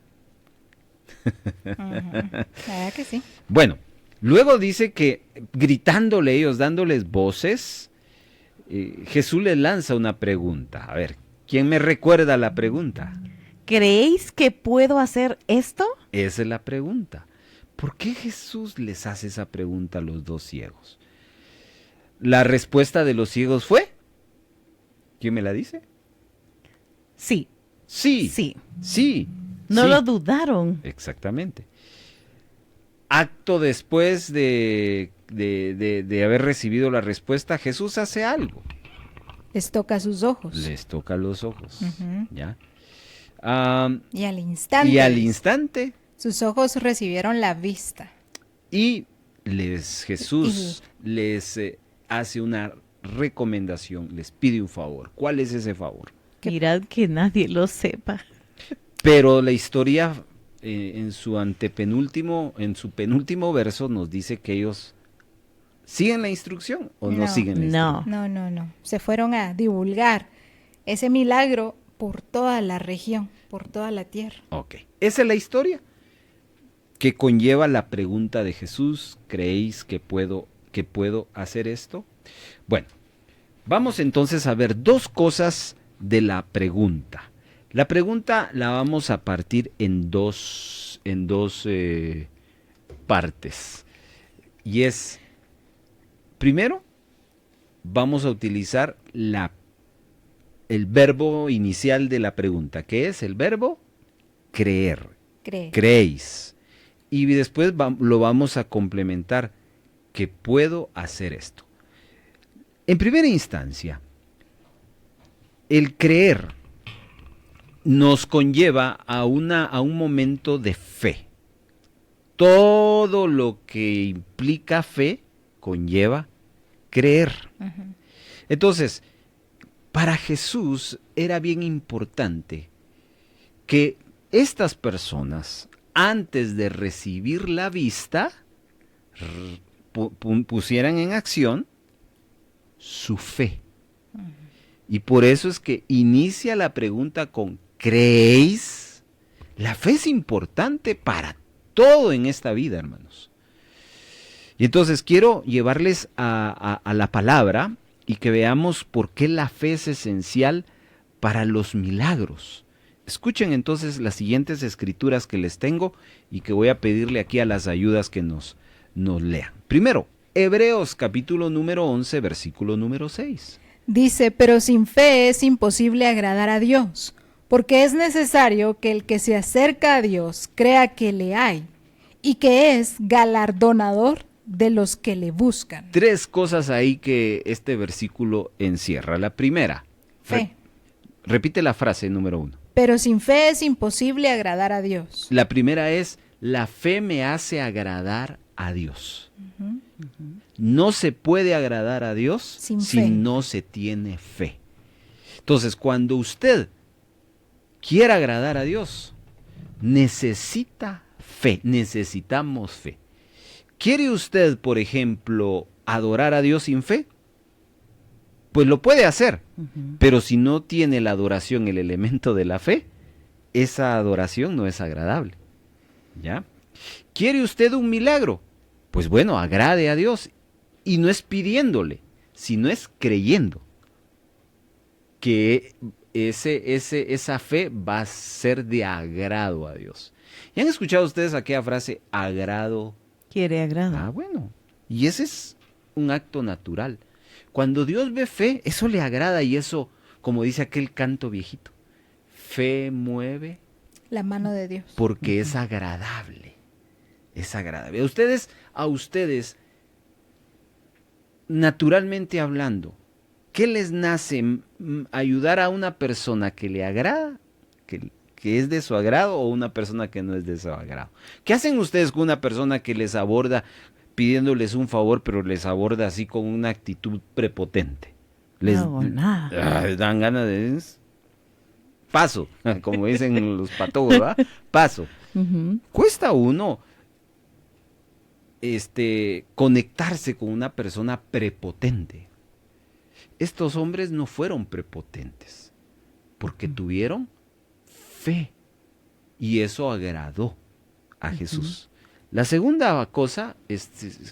[SPEAKER 3] ¿Verdad que sí?
[SPEAKER 2] Bueno, luego dice que gritándole ellos, dándoles voces, Jesús les lanza una pregunta. A ver, ¿quién me recuerda la pregunta?
[SPEAKER 4] ¿Creéis que puedo hacer esto?
[SPEAKER 2] Esa es la pregunta. ¿Por qué Jesús les hace esa pregunta a los dos ciegos? La respuesta de los ciegos fue, ¿quién me la dice?
[SPEAKER 4] Sí.
[SPEAKER 2] Sí.
[SPEAKER 4] Sí.
[SPEAKER 2] Sí.
[SPEAKER 4] No
[SPEAKER 2] sí.
[SPEAKER 4] lo dudaron.
[SPEAKER 2] Exactamente. Acto después de haber recibido la respuesta, Jesús hace algo.
[SPEAKER 3] Les toca sus ojos.
[SPEAKER 2] Les toca los ojos.
[SPEAKER 3] Ujú.
[SPEAKER 2] ¿Ya?
[SPEAKER 3] Y al instante.
[SPEAKER 2] Y al instante.
[SPEAKER 3] Sus ojos recibieron la vista.
[SPEAKER 2] Y Jesús les hace una recomendación, les pide un favor. ¿Cuál es ese favor?
[SPEAKER 4] Mirad que nadie lo sepa.
[SPEAKER 2] Pero la historia en su penúltimo verso nos dice que ellos siguen la instrucción o no siguen la instrucción.
[SPEAKER 3] No. Se fueron a divulgar ese milagro por toda la región, por toda la tierra.
[SPEAKER 2] Ok. Esa es la historia que conlleva la pregunta de Jesús. ¿Creéis que puedo hacer esto? Bueno, vamos entonces a ver dos cosas de la pregunta. La pregunta la vamos a partir en dos partes. Y es, primero, vamos a utilizar el verbo inicial de la pregunta, que es el verbo creer. Creéis. Y después lo vamos a complementar, que puedo hacer esto. En primera instancia, el creer nos conlleva a un momento de fe. Todo lo que implica fe conlleva creer. Uh-huh. Entonces, para Jesús era bien importante que estas personas, antes de recibir la vista, pusieran en acción su fe. Uh-huh. Y por eso es que inicia la pregunta con ¿creéis? La fe es importante para todo en esta vida, hermanos. Y entonces quiero llevarles a la palabra y que veamos por qué la fe es esencial para los milagros. Escuchen entonces las siguientes escrituras que les tengo y que voy a pedirle aquí a las ayudas que nos lean. Primero, Hebreos capítulo número 11, versículo número 6.
[SPEAKER 3] Dice, pero sin fe es imposible agradar a Dios, porque es necesario que el que se acerca a Dios crea que le hay y que es galardonador de los que le buscan.
[SPEAKER 2] Tres cosas ahí que este versículo encierra. La primera,
[SPEAKER 3] fe.
[SPEAKER 2] Repite la frase número 1.
[SPEAKER 3] Pero sin fe es imposible agradar a Dios.
[SPEAKER 2] La primera es, la fe me hace agradar a Dios. Uh-huh. Uh-huh. No se puede agradar a Dios si no se tiene fe. Entonces, cuando usted quiere agradar a Dios, necesita fe, necesitamos fe. ¿Quiere usted, por ejemplo, adorar a Dios sin fe? Pues lo puede hacer, pero si no tiene la adoración, el elemento de la fe, esa adoración no es agradable. ¿Ya? ¿Quiere usted un milagro? Pues bueno, agrade a Dios, y no es pidiéndole, sino es creyendo que esa fe va a ser de agrado a Dios. ¿Y han escuchado ustedes aquella frase, agrado?
[SPEAKER 4] Quiere agrada.
[SPEAKER 2] Ah, bueno. Y ese es un acto natural. Cuando Dios ve fe, eso le agrada y eso, como dice aquel canto viejito, fe mueve
[SPEAKER 3] La mano de Dios.
[SPEAKER 2] porque es agradable. Es agradable. A ustedes, naturalmente hablando, ¿qué les nace? ¿Ayudar a una persona que le agrada, que es de su agrado, o una persona que no es de su agrado? ¿Qué hacen ustedes con una persona que les aborda pidiéndoles un favor, pero les aborda así con una actitud prepotente? Les
[SPEAKER 4] No hago nada.
[SPEAKER 2] dan ganas de... Paso, como dicen los patogos, ¿verdad? Paso.
[SPEAKER 4] Ujú.
[SPEAKER 2] Cuesta a uno conectarse con una persona prepotente. Estos hombres no fueron prepotentes, porque tuvieron fe, y eso agradó a Jesús. La segunda cosa,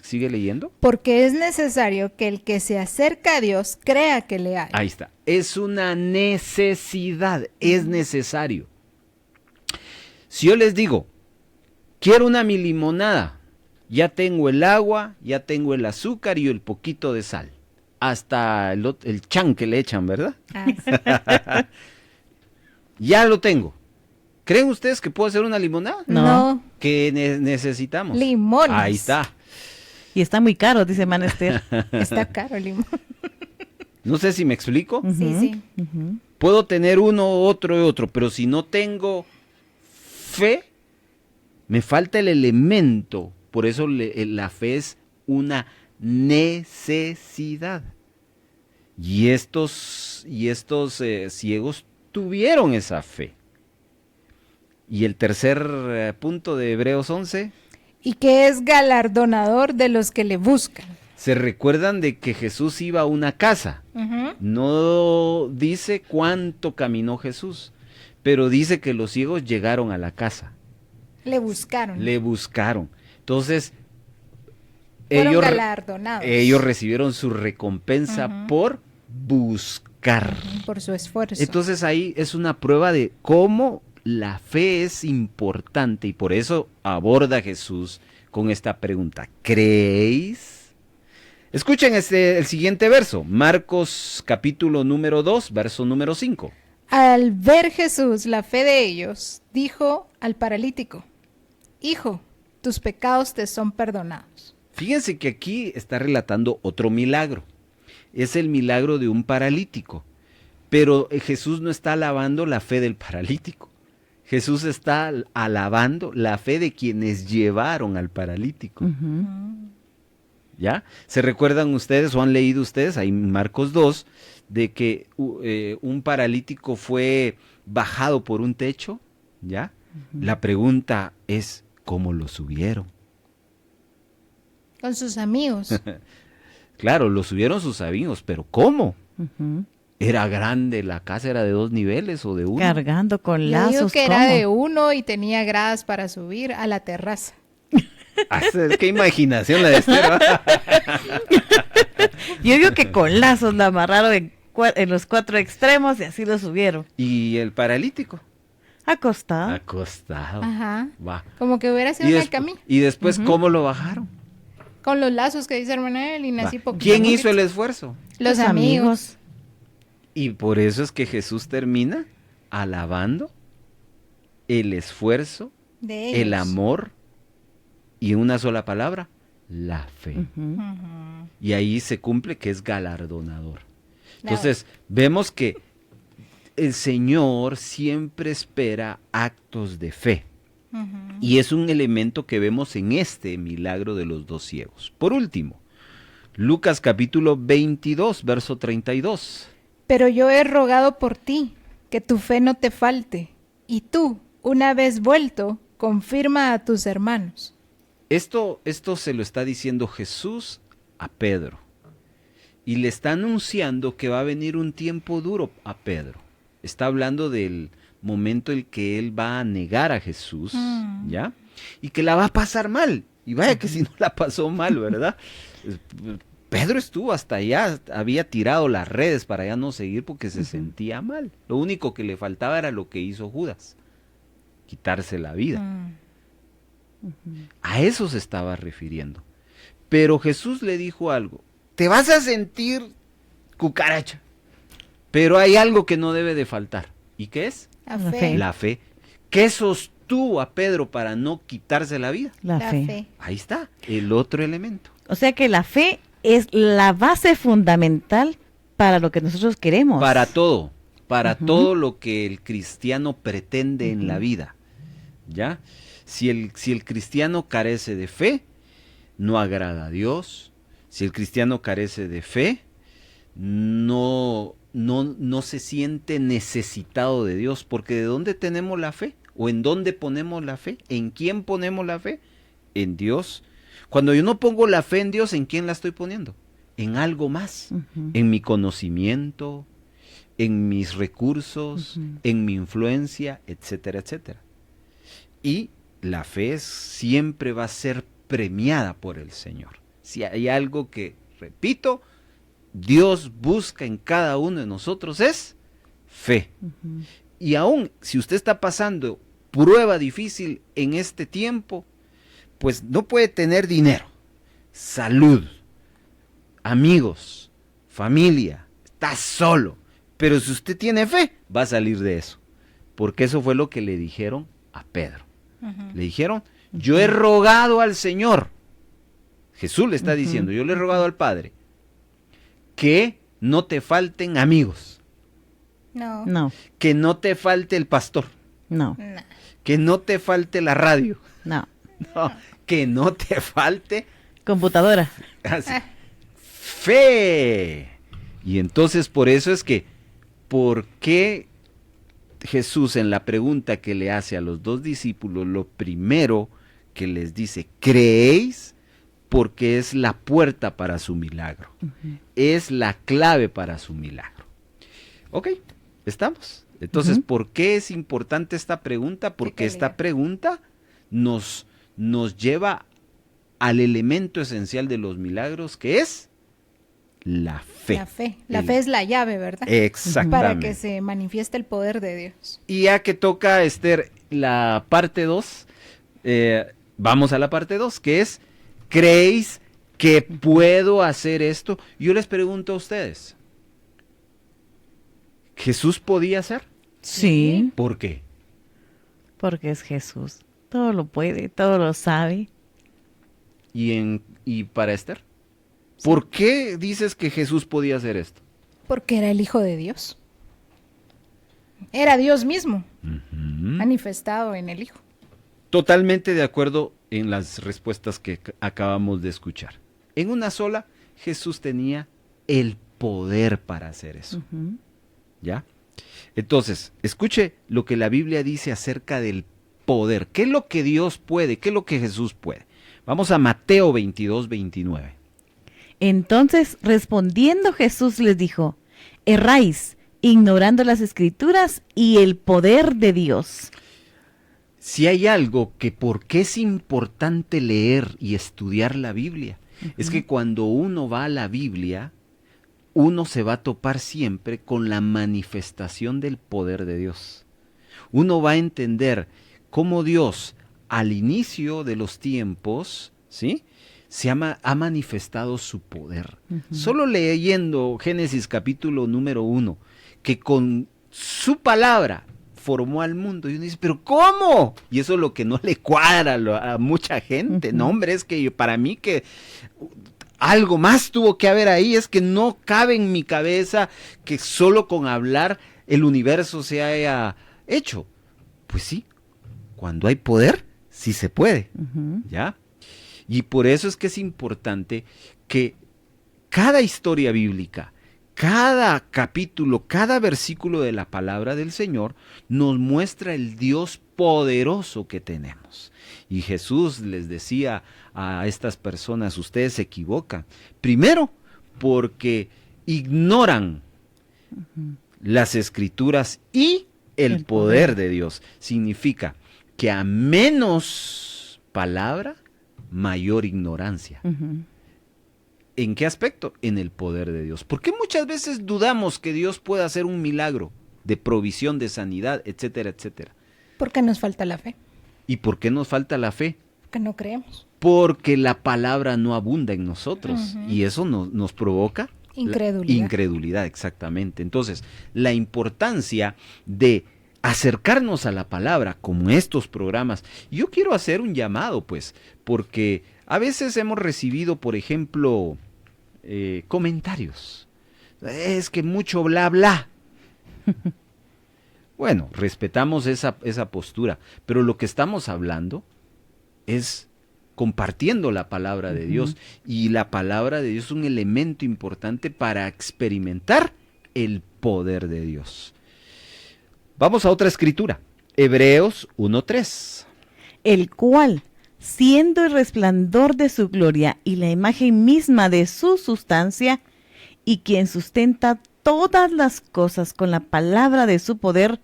[SPEAKER 2] sigue leyendo.
[SPEAKER 3] Porque es necesario que el que se acerca a Dios crea que le hay.
[SPEAKER 2] Ahí está. Es una necesidad, es necesario. Si yo les digo, quiero una mi limonada, ya tengo el agua, ya tengo el azúcar y el poquito de sal. Hasta el chan que le echan, ¿verdad?
[SPEAKER 3] Ah,
[SPEAKER 2] Ya lo tengo. ¿Creen ustedes que puedo hacer una limonada?
[SPEAKER 3] no.
[SPEAKER 2] ¿Qué necesitamos?
[SPEAKER 3] Limones.
[SPEAKER 2] Ahí está.
[SPEAKER 4] Y está muy caro, dice Manester.
[SPEAKER 3] Está caro el limón.
[SPEAKER 2] No sé si me explico.
[SPEAKER 3] Sí, sí.
[SPEAKER 4] Ujú.
[SPEAKER 2] Puedo tener uno, otro y otro, pero si no tengo fe, me falta el elemento. Por eso la fe es una necesidad. Y estos ciegos tuvieron esa fe. Y el tercer punto de Hebreos 11,
[SPEAKER 3] Y que es galardonador de los que le buscan.
[SPEAKER 2] se recuerdan de que Jesús iba a una casa.
[SPEAKER 3] Ujú.
[SPEAKER 2] No dice cuánto caminó Jesús, pero dice que los ciegos llegaron a la casa,
[SPEAKER 3] Le buscaron.
[SPEAKER 2] le buscaron. Entonces,
[SPEAKER 3] Fueron
[SPEAKER 2] ellos,
[SPEAKER 3] galardonados.
[SPEAKER 2] ellos recibieron su recompensa
[SPEAKER 3] Ujú.
[SPEAKER 2] por buscar.
[SPEAKER 3] Por su esfuerzo.
[SPEAKER 2] Entonces ahí es una prueba de cómo la fe es importante, y por eso aborda Jesús con esta pregunta: ¿creéis? Escuchen el siguiente verso, Marcos capítulo número 2, verso número 5.
[SPEAKER 3] Al ver Jesús la fe de ellos, dijo al paralítico: Hijo, tus pecados te son perdonados.
[SPEAKER 2] Fíjense que aquí está relatando otro milagro. Es el milagro de un paralítico. Pero Jesús no está alabando la fe del paralítico. Jesús está alabando la fe de quienes llevaron al paralítico.
[SPEAKER 4] Ujú.
[SPEAKER 2] ¿Ya? ¿Se recuerdan ustedes o han leído ustedes ahí en Marcos 2 de que un paralítico fue bajado por un techo? ¿Ya? La pregunta es, ¿cómo lo subieron?
[SPEAKER 3] Con sus amigos.
[SPEAKER 2] Claro, lo subieron sus amigos, pero ¿cómo?
[SPEAKER 4] Ujú.
[SPEAKER 2] ¿Era grande? ¿La casa era de 2 niveles o de 1?
[SPEAKER 4] Cargando con
[SPEAKER 3] Yo
[SPEAKER 4] lazos.
[SPEAKER 3] digo que
[SPEAKER 4] ¿cómo?
[SPEAKER 3] era de uno y tenía gradas para subir a la terraza.
[SPEAKER 2] ¡Qué imaginación la de Esther! ¿Va?
[SPEAKER 4] Yo digo que con lazos la amarraron en los 4 extremos y así lo subieron.
[SPEAKER 2] ¿Y el paralítico?
[SPEAKER 4] Acostado.
[SPEAKER 2] Acostado.
[SPEAKER 3] Ajá.
[SPEAKER 2] Va.
[SPEAKER 3] Como que hubiera sido el camino.
[SPEAKER 2] Y después, ¿cómo lo bajaron?
[SPEAKER 3] Con los lazos que dice hermano él y
[SPEAKER 2] Va.
[SPEAKER 3] nací poquito.
[SPEAKER 2] ¿Quién hizo el esfuerzo?
[SPEAKER 3] Los amigos.
[SPEAKER 2] Y por eso es que Jesús termina alabando el esfuerzo,
[SPEAKER 3] De ellos.
[SPEAKER 2] el amor y una sola palabra, la fe.
[SPEAKER 4] Ujú.
[SPEAKER 3] Ujú.
[SPEAKER 2] Y ahí se cumple que es galardonador. Entonces, vemos que el Señor siempre espera actos de fe.
[SPEAKER 3] Ujú.
[SPEAKER 2] Y es un elemento que vemos en este milagro de los 2 ciegos. Por último, Lucas capítulo 22, verso 32.
[SPEAKER 3] Pero yo he rogado por ti, que tu fe no te falte, y tú, una vez vuelto, confirma a tus hermanos.
[SPEAKER 2] Esto se lo está diciendo Jesús a Pedro. Y le está anunciando que va a venir un tiempo duro a Pedro. Está hablando del momento en que él va a negar a Jesús, ¿ya? Y que la va a pasar mal. Y vaya que si no la pasó mal, ¿verdad? Pedro estuvo hasta allá, había tirado las redes para ya no seguir porque se sentía mal. Lo único que le faltaba era lo que hizo Judas, quitarse la vida. A eso se estaba refiriendo. Pero Jesús le dijo algo, te vas a sentir cucaracha, pero hay algo que no debe de faltar. ¿Y qué es?
[SPEAKER 3] La
[SPEAKER 4] La
[SPEAKER 3] fe.
[SPEAKER 4] fe.
[SPEAKER 2] La fe. ¿Qué sostuvo a Pedro para no quitarse la vida?
[SPEAKER 4] La
[SPEAKER 3] La
[SPEAKER 4] fe.
[SPEAKER 3] fe.
[SPEAKER 2] Ahí está, el otro elemento.
[SPEAKER 4] O sea que la fe es la base fundamental para lo que nosotros queremos.
[SPEAKER 2] Para todo lo que el cristiano pretende en la vida. ¿Ya? Si el cristiano carece de fe, no agrada a Dios. Si el cristiano carece de fe, no se siente necesitado de Dios. Porque ¿de dónde tenemos la fe? ¿O en dónde ponemos la fe? ¿En quién ponemos la fe? En Dios. Cuando yo no pongo la fe en Dios, ¿en quién la estoy poniendo? En algo más. En mi conocimiento, en mis recursos, en mi influencia, etcétera, etcétera. Y la fe siempre va a ser premiada por el Señor. Si hay algo que, repito, Dios busca en cada uno de nosotros es fe. Y aún si usted está pasando prueba difícil en este tiempo, pues no puede tener dinero, salud, amigos, familia, está solo. Pero si usted tiene fe, va a salir de eso. Porque eso fue lo que le dijeron a Pedro. Le dijeron, yo he rogado al Señor. Jesús le está diciendo, yo le he rogado al Padre, que no te falten amigos,
[SPEAKER 3] No.
[SPEAKER 4] No,
[SPEAKER 2] que no te falte el pastor,
[SPEAKER 4] no,
[SPEAKER 3] No.
[SPEAKER 2] que no te falte la radio,
[SPEAKER 4] no.
[SPEAKER 2] no, que no te falte
[SPEAKER 4] Computadora.
[SPEAKER 2] así, fe. Y entonces por eso es que, ¿por qué Jesús en la pregunta que le hace a los dos discípulos, lo primero que les dice, creéis? Porque es la puerta para su milagro, es la clave para su milagro. Ok, ¿estamos? Entonces, ¿por qué es importante esta pregunta? Porque esta pregunta nos lleva al elemento esencial de los milagros, que es la fe.
[SPEAKER 3] La fe. La fe es la llave, ¿verdad?
[SPEAKER 2] Exactamente.
[SPEAKER 3] Para que se manifieste el poder de Dios.
[SPEAKER 2] Y ya que toca, Esther, la parte 2, vamos a la parte 2, que es, ¿creéis que puedo hacer esto? Yo les pregunto a ustedes, ¿Jesús podía hacer?
[SPEAKER 4] Sí,
[SPEAKER 2] ¿Por qué?
[SPEAKER 4] porque es Jesús. Todo lo puede, todo lo sabe.
[SPEAKER 2] ¿Y para Esther? ¿Por qué dices que Jesús podía hacer esto?
[SPEAKER 3] Porque era el Hijo de Dios. Era Dios mismo, manifestado en el Hijo.
[SPEAKER 2] Totalmente de acuerdo en las respuestas que acabamos de escuchar. En una sola, Jesús tenía el poder para hacer eso. ¿Ya? Entonces, escuche lo que la Biblia dice acerca del poder. ¿Qué es lo que Dios puede? ¿Qué es lo que Jesús puede? Vamos a Mateo 22, 29.
[SPEAKER 4] Entonces, respondiendo Jesús les dijo, erráis, ignorando las Escrituras y el poder de Dios.
[SPEAKER 2] Si hay algo que por qué es importante leer y estudiar la Biblia, es que cuando uno va a la Biblia, uno se va a topar siempre con la manifestación del poder de Dios. Uno va a entender cómo Dios, al inicio de los tiempos, ¿sí?, ha manifestado su poder. Solo leyendo Génesis capítulo número 1, que con su palabra formó al mundo. Y uno dice, ¿pero cómo? Y eso es lo que no le cuadra a mucha gente. No, hombre, es que para mí que algo más tuvo que haber ahí. Es que no cabe en mi cabeza que solo con hablar el universo se haya hecho. Pues sí, cuando hay poder, sí se puede. ¿Ya? Y por eso es que es importante que cada historia bíblica, cada capítulo, cada versículo de la palabra del Señor nos muestra el Dios poderoso que tenemos. Y Jesús les decía a estas personas, ustedes se equivocan. Primero, porque ignoran las Escrituras y el poder de Dios. Significa que a menos palabra, mayor ignorancia. ¿En qué aspecto? En el poder de Dios. ¿Por qué muchas veces dudamos que Dios pueda hacer un milagro de provisión, de sanidad, etcétera, etcétera?
[SPEAKER 3] Porque nos falta la fe,
[SPEAKER 2] ¿Y por qué nos falta la fe?
[SPEAKER 3] que no creemos.
[SPEAKER 2] Porque la palabra no abunda en nosotros y eso nos provoca
[SPEAKER 3] Incredulidad.
[SPEAKER 2] Incredulidad, exactamente. Entonces, la importancia de acercarnos a la palabra, como estos programas. Yo quiero hacer un llamado, pues, porque a veces hemos recibido, por ejemplo, comentarios. Es que mucho bla, bla. Bueno, respetamos esa postura, pero lo que estamos hablando es compartiendo la palabra de Dios, y la palabra de Dios es un elemento importante para experimentar el poder de Dios. Vamos a otra escritura, Hebreos 1:3.
[SPEAKER 4] El cual, siendo el resplandor de su gloria y la imagen misma de su sustancia, y quien sustenta todas las cosas con la palabra de su poder,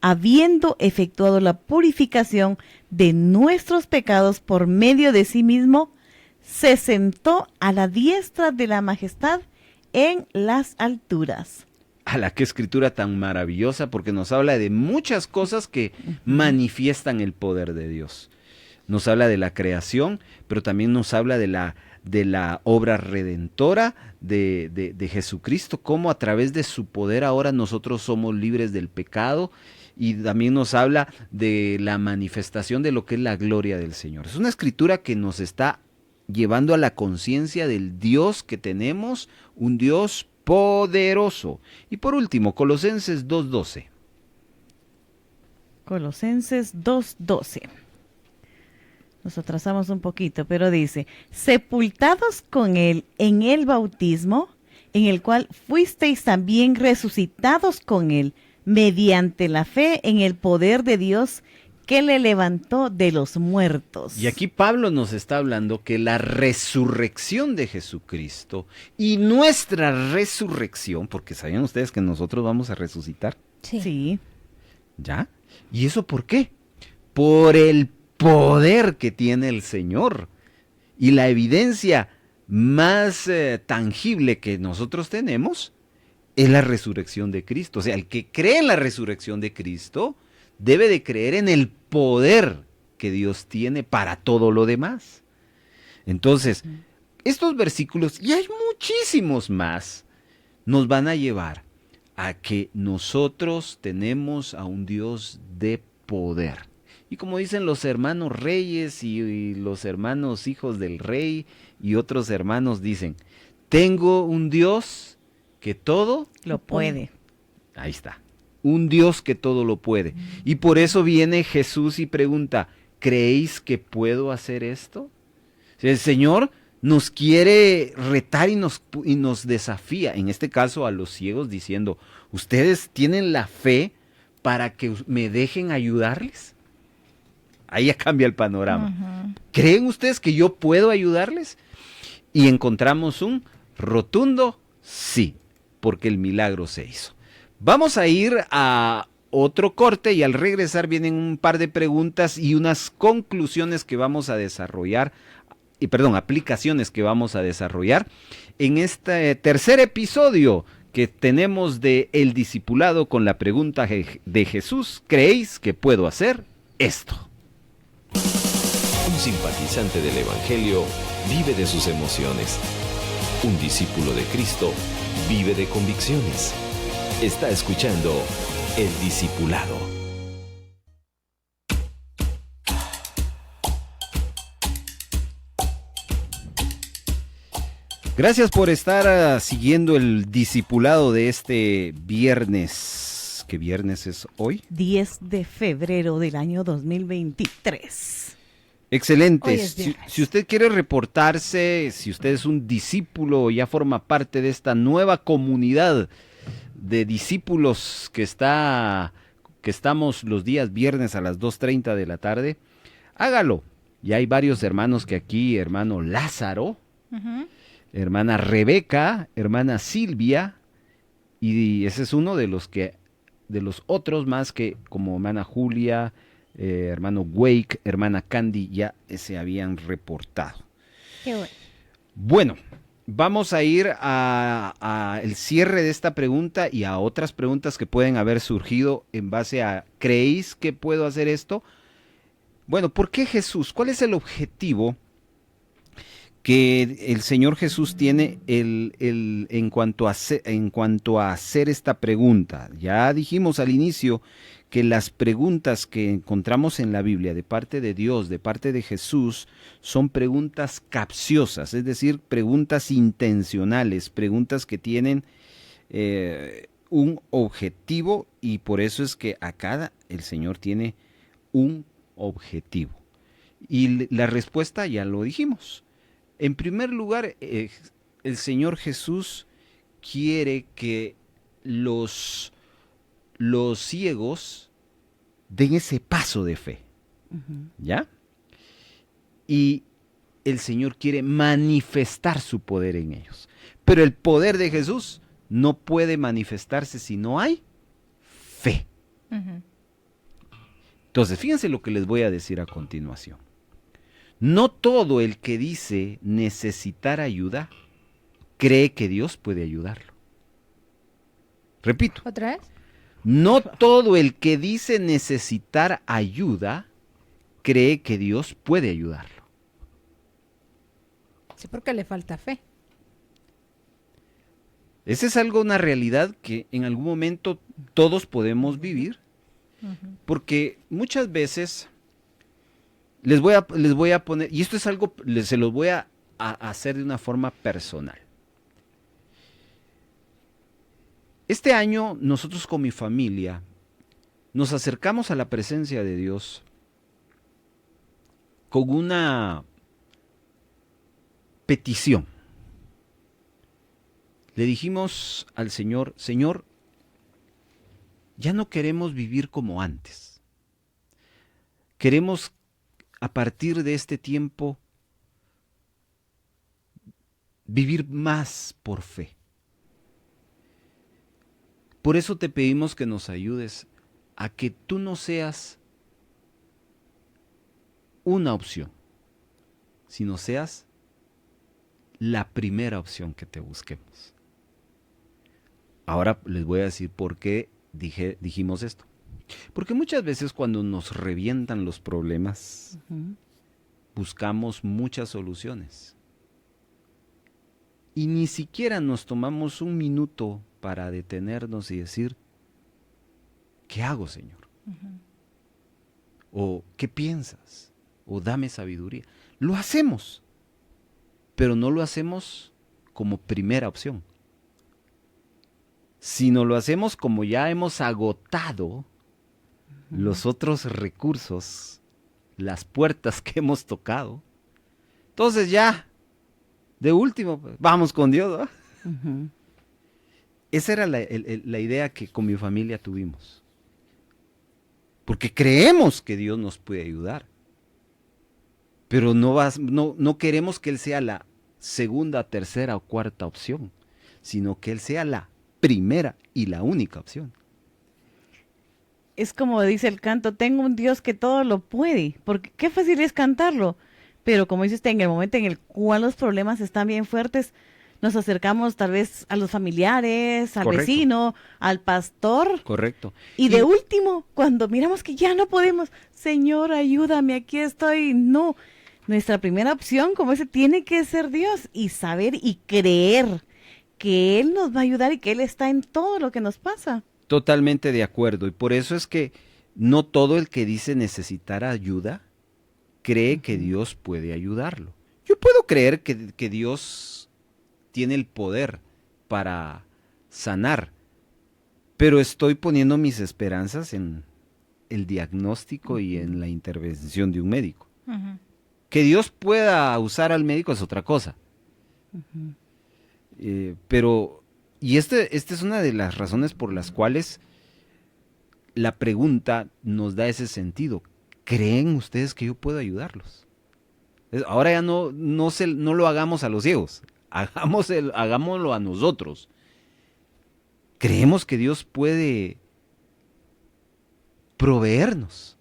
[SPEAKER 4] habiendo efectuado la purificación de nuestros pecados por medio de sí mismo, se sentó a la diestra de la majestad en las alturas.
[SPEAKER 2] A la que escritura tan maravillosa, porque nos habla de muchas cosas que manifiestan el poder de Dios. Nos habla de la creación, pero también nos habla de la obra redentora de Jesucristo, cómo a través de su poder ahora nosotros somos libres del pecado, y también nos habla de la manifestación de lo que es la gloria del Señor. Es una escritura que nos está llevando a la conciencia del Dios que tenemos, un Dios poderoso. Y por último, Colosenses 2:12.
[SPEAKER 4] Colosenses 2:12. Nos atrasamos un poquito, pero dice, sepultados con él en el bautismo, en el cual fuisteis también resucitados con él, mediante la fe en el poder de Dios que le levantó de los muertos.
[SPEAKER 2] Y aquí Pablo nos está hablando que la resurrección de Jesucristo y nuestra resurrección, porque ¿sabían ustedes que nosotros vamos a resucitar?
[SPEAKER 4] Sí.
[SPEAKER 2] ¿Ya? ¿Y eso por qué? Por el poder que tiene el Señor. Y la evidencia más tangible que nosotros tenemos es la resurrección de Cristo. O sea, el que cree en la resurrección de Cristo debe de creer en el poder que Dios tiene para todo lo demás. Entonces, estos versículos, y hay muchísimos más, nos van a llevar a que nosotros tenemos a un Dios de poder. Y como dicen los hermanos reyes y los hermanos hijos del rey y otros hermanos dicen, tengo un Dios que todo
[SPEAKER 4] lo puede.
[SPEAKER 2] Ahí está. Un Dios que todo lo puede. Y por eso viene Jesús y pregunta, ¿creéis que puedo hacer esto? El Señor nos quiere retar y nos desafía, en este caso a los ciegos, diciendo, ¿ustedes tienen la fe para que me dejen ayudarles? Ahí ya cambia el panorama. ¿Creen ustedes que yo puedo ayudarles? Y encontramos un rotundo sí, porque el milagro se hizo. Vamos a ir a otro corte y al regresar vienen un par de preguntas y unas conclusiones que vamos a desarrollar, aplicaciones que vamos a desarrollar en este tercer episodio que tenemos de El Discipulado con la pregunta de Jesús, ¿creéis que puedo hacer esto?
[SPEAKER 1] Un simpatizante del Evangelio vive de sus emociones. Un discípulo de Cristo vive de convicciones. Está escuchando El Discipulado.
[SPEAKER 2] Gracias por estar siguiendo el discipulado de este viernes. ¿Qué viernes es hoy?
[SPEAKER 4] 10 de febrero del año 2023.
[SPEAKER 2] Excelente.
[SPEAKER 3] Hoy es viernes.
[SPEAKER 2] Si usted quiere reportarse, si usted es un discípulo o ya forma parte de esta nueva comunidad de discípulos que estamos los días viernes a las 2:30 de la tarde, hágalo. Ya hay varios hermanos que aquí, hermano Lázaro, hermana Rebeca, hermana Silvia, y ese es uno de los otros más que como hermana Julia, hermano Wake, hermana Candy ya se habían reportado.
[SPEAKER 3] Qué bueno.
[SPEAKER 2] Bueno, vamos a ir a el cierre de esta pregunta y a otras preguntas que pueden haber surgido en base a, ¿creéis que puedo hacer esto? Bueno, ¿por qué Jesús? ¿Cuál es el objetivo que el Señor Jesús tiene en cuanto a hacer esta pregunta? Ya dijimos al inicio que las preguntas que encontramos en la Biblia de parte de Dios, de parte de Jesús, son preguntas capciosas, es decir, preguntas intencionales, preguntas que tienen un objetivo, y por eso es que acá el Señor tiene un objetivo. Y la respuesta ya lo dijimos. En primer lugar, el Señor Jesús quiere que los ciegos den ese paso de fe. ¿Ya? Y el Señor quiere manifestar su poder en ellos. Pero el poder de Jesús no puede manifestarse si no hay fe. Entonces, fíjense lo que les voy a decir a continuación. No todo el que dice necesitar ayuda cree que Dios puede ayudarlo. Repito.
[SPEAKER 3] ¿Otra vez?
[SPEAKER 2] No todo el que dice necesitar ayuda cree que Dios puede ayudarlo.
[SPEAKER 3] Sí, porque le falta fe.
[SPEAKER 2] Esa es una realidad que en algún momento todos podemos vivir, porque muchas veces les voy a poner, y esto es algo, se los voy a hacer de una forma personal. Este año nosotros con mi familia nos acercamos a la presencia de Dios con una petición. Le dijimos al Señor, Señor, ya no queremos vivir como antes. Queremos a partir de este tiempo vivir más por fe. Por eso te pedimos que nos ayudes a que tú no seas una opción, sino seas la primera opción que te busquemos. Ahora les voy a decir por qué dijimos esto. Porque muchas veces cuando nos revientan los problemas, buscamos muchas soluciones. Y ni siquiera nos tomamos un minuto para detenernos y decir, ¿qué hago, Señor? O ¿qué piensas? O dame sabiduría. Lo hacemos, pero no lo hacemos como primera opción, sino lo hacemos como ya hemos agotado los otros recursos, las puertas que hemos tocado. Entonces ya, de último, vamos con Dios, ¿no? Esa era la idea que con mi familia tuvimos. Porque creemos que Dios nos puede ayudar. Pero no queremos que Él sea la segunda, tercera o cuarta opción, sino que Él sea la primera y la única opción.
[SPEAKER 4] Es como dice el canto, tengo un Dios que todo lo puede, porque qué fácil es cantarlo, pero como dice usted, en el momento en el cual los problemas están bien fuertes, nos acercamos tal vez a los familiares, al
[SPEAKER 2] Correcto.
[SPEAKER 4] vecino, al pastor.
[SPEAKER 2] Correcto.
[SPEAKER 4] Y de último, cuando miramos que ya no podemos, Señor, ayúdame, aquí estoy. No, nuestra primera opción, como ese, tiene que ser Dios y saber y creer que Él nos va a ayudar y que Él está en todo lo que nos pasa.
[SPEAKER 2] Totalmente de acuerdo. Y por eso es que no todo el que dice necesitar ayuda cree que Dios puede ayudarlo. Yo puedo creer que Dios tiene el poder para sanar, pero estoy poniendo mis esperanzas en el diagnóstico y en la intervención de un médico. Que Dios pueda usar al médico es otra cosa. Pero, y esta es una de las razones por las cuales la pregunta nos da ese sentido. ¿Creen ustedes que yo puedo ayudarlos? Ahora ya no lo hagamos a los ciegos, hagámoslo a nosotros. ¿Creemos que Dios puede proveernos?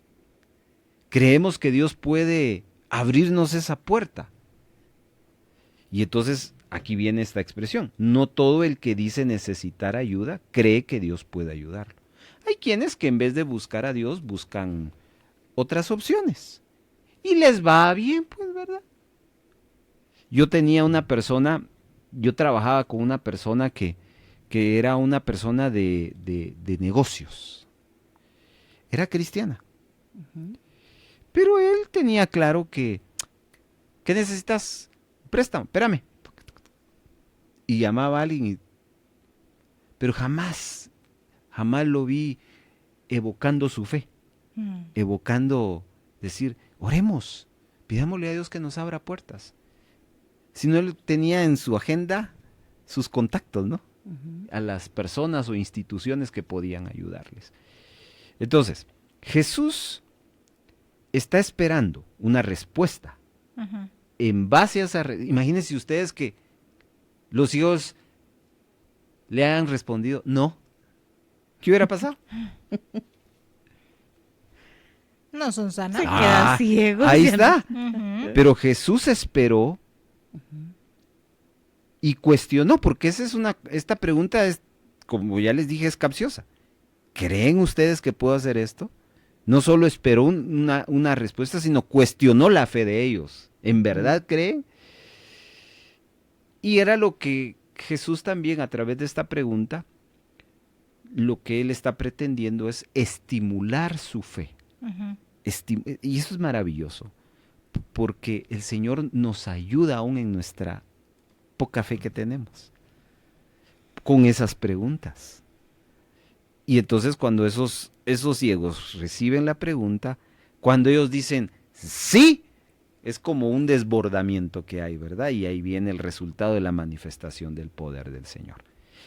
[SPEAKER 2] ¿Creemos que Dios puede abrirnos esa puerta? Y entonces aquí viene esta expresión, no todo el que dice necesitar ayuda cree que Dios puede ayudarlo. Hay quienes que en vez de buscar a Dios buscan otras opciones y les va bien, pues, ¿verdad? Yo trabajaba con una persona que era una persona de negocios. Era cristiana. Pero él tenía claro que necesitas préstamo, espérame. Y llamaba a alguien, pero jamás lo vi evocando su fe, evocando decir, oremos, pidámosle a Dios que nos abra puertas. Sino él tenía en su agenda sus contactos, ¿no? A las personas o instituciones que podían ayudarles. Entonces, Jesús está esperando una respuesta. En base a esa... Imagínense ustedes que los hijos le hayan respondido, no. ¿Qué hubiera pasado?
[SPEAKER 3] No son
[SPEAKER 4] Se
[SPEAKER 3] sanados.
[SPEAKER 4] quedan ciegos.
[SPEAKER 2] Ahí está.
[SPEAKER 3] Ujú.
[SPEAKER 2] Pero Jesús esperó y cuestionó, porque esta pregunta es, como ya les dije, es capciosa. ¿Creen ustedes que puedo hacer esto? No solo esperó una respuesta, sino cuestionó la fe de ellos. ¿En verdad creen? Y era lo que Jesús también, a través de esta pregunta, lo que él está pretendiendo es estimular su fe.
[SPEAKER 3] Ujú.
[SPEAKER 2] Y eso es maravilloso, porque el Señor nos ayuda aún en nuestra poca fe que tenemos, con esas preguntas. Y entonces cuando esos ciegos reciben la pregunta, cuando ellos dicen sí, es como un desbordamiento que hay, ¿verdad? Y ahí viene el resultado de la manifestación del poder del Señor.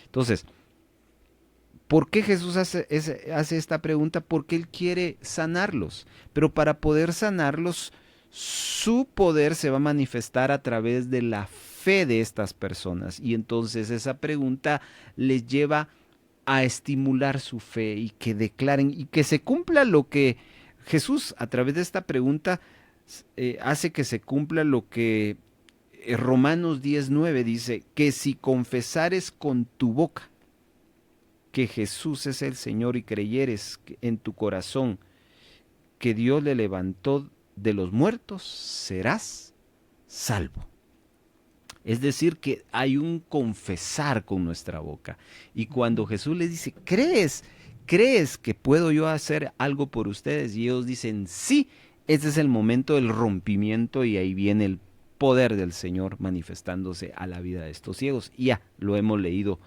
[SPEAKER 2] Entonces, ¿por qué Jesús hace esta pregunta? Porque Él quiere sanarlos, pero para poder sanarlos, su poder se va a manifestar a través de la fe de estas personas. Y entonces esa pregunta les lleva a estimular su fe y que declaren y que se cumpla lo que Jesús, a través de esta pregunta, hace que se cumpla lo que Romanos 10:9 dice, que si confesares con tu boca que Jesús es el Señor y creyeres en tu corazón que Dios le levantó de los muertos, serás salvo. Es decir, que hay un confesar con nuestra boca. Y cuando Jesús les dice, ¿crees que puedo yo hacer algo por ustedes? Y ellos dicen, sí, ese es el momento del rompimiento y ahí viene el poder del Señor manifestándose a la vida de estos ciegos. Y ya, lo hemos leído,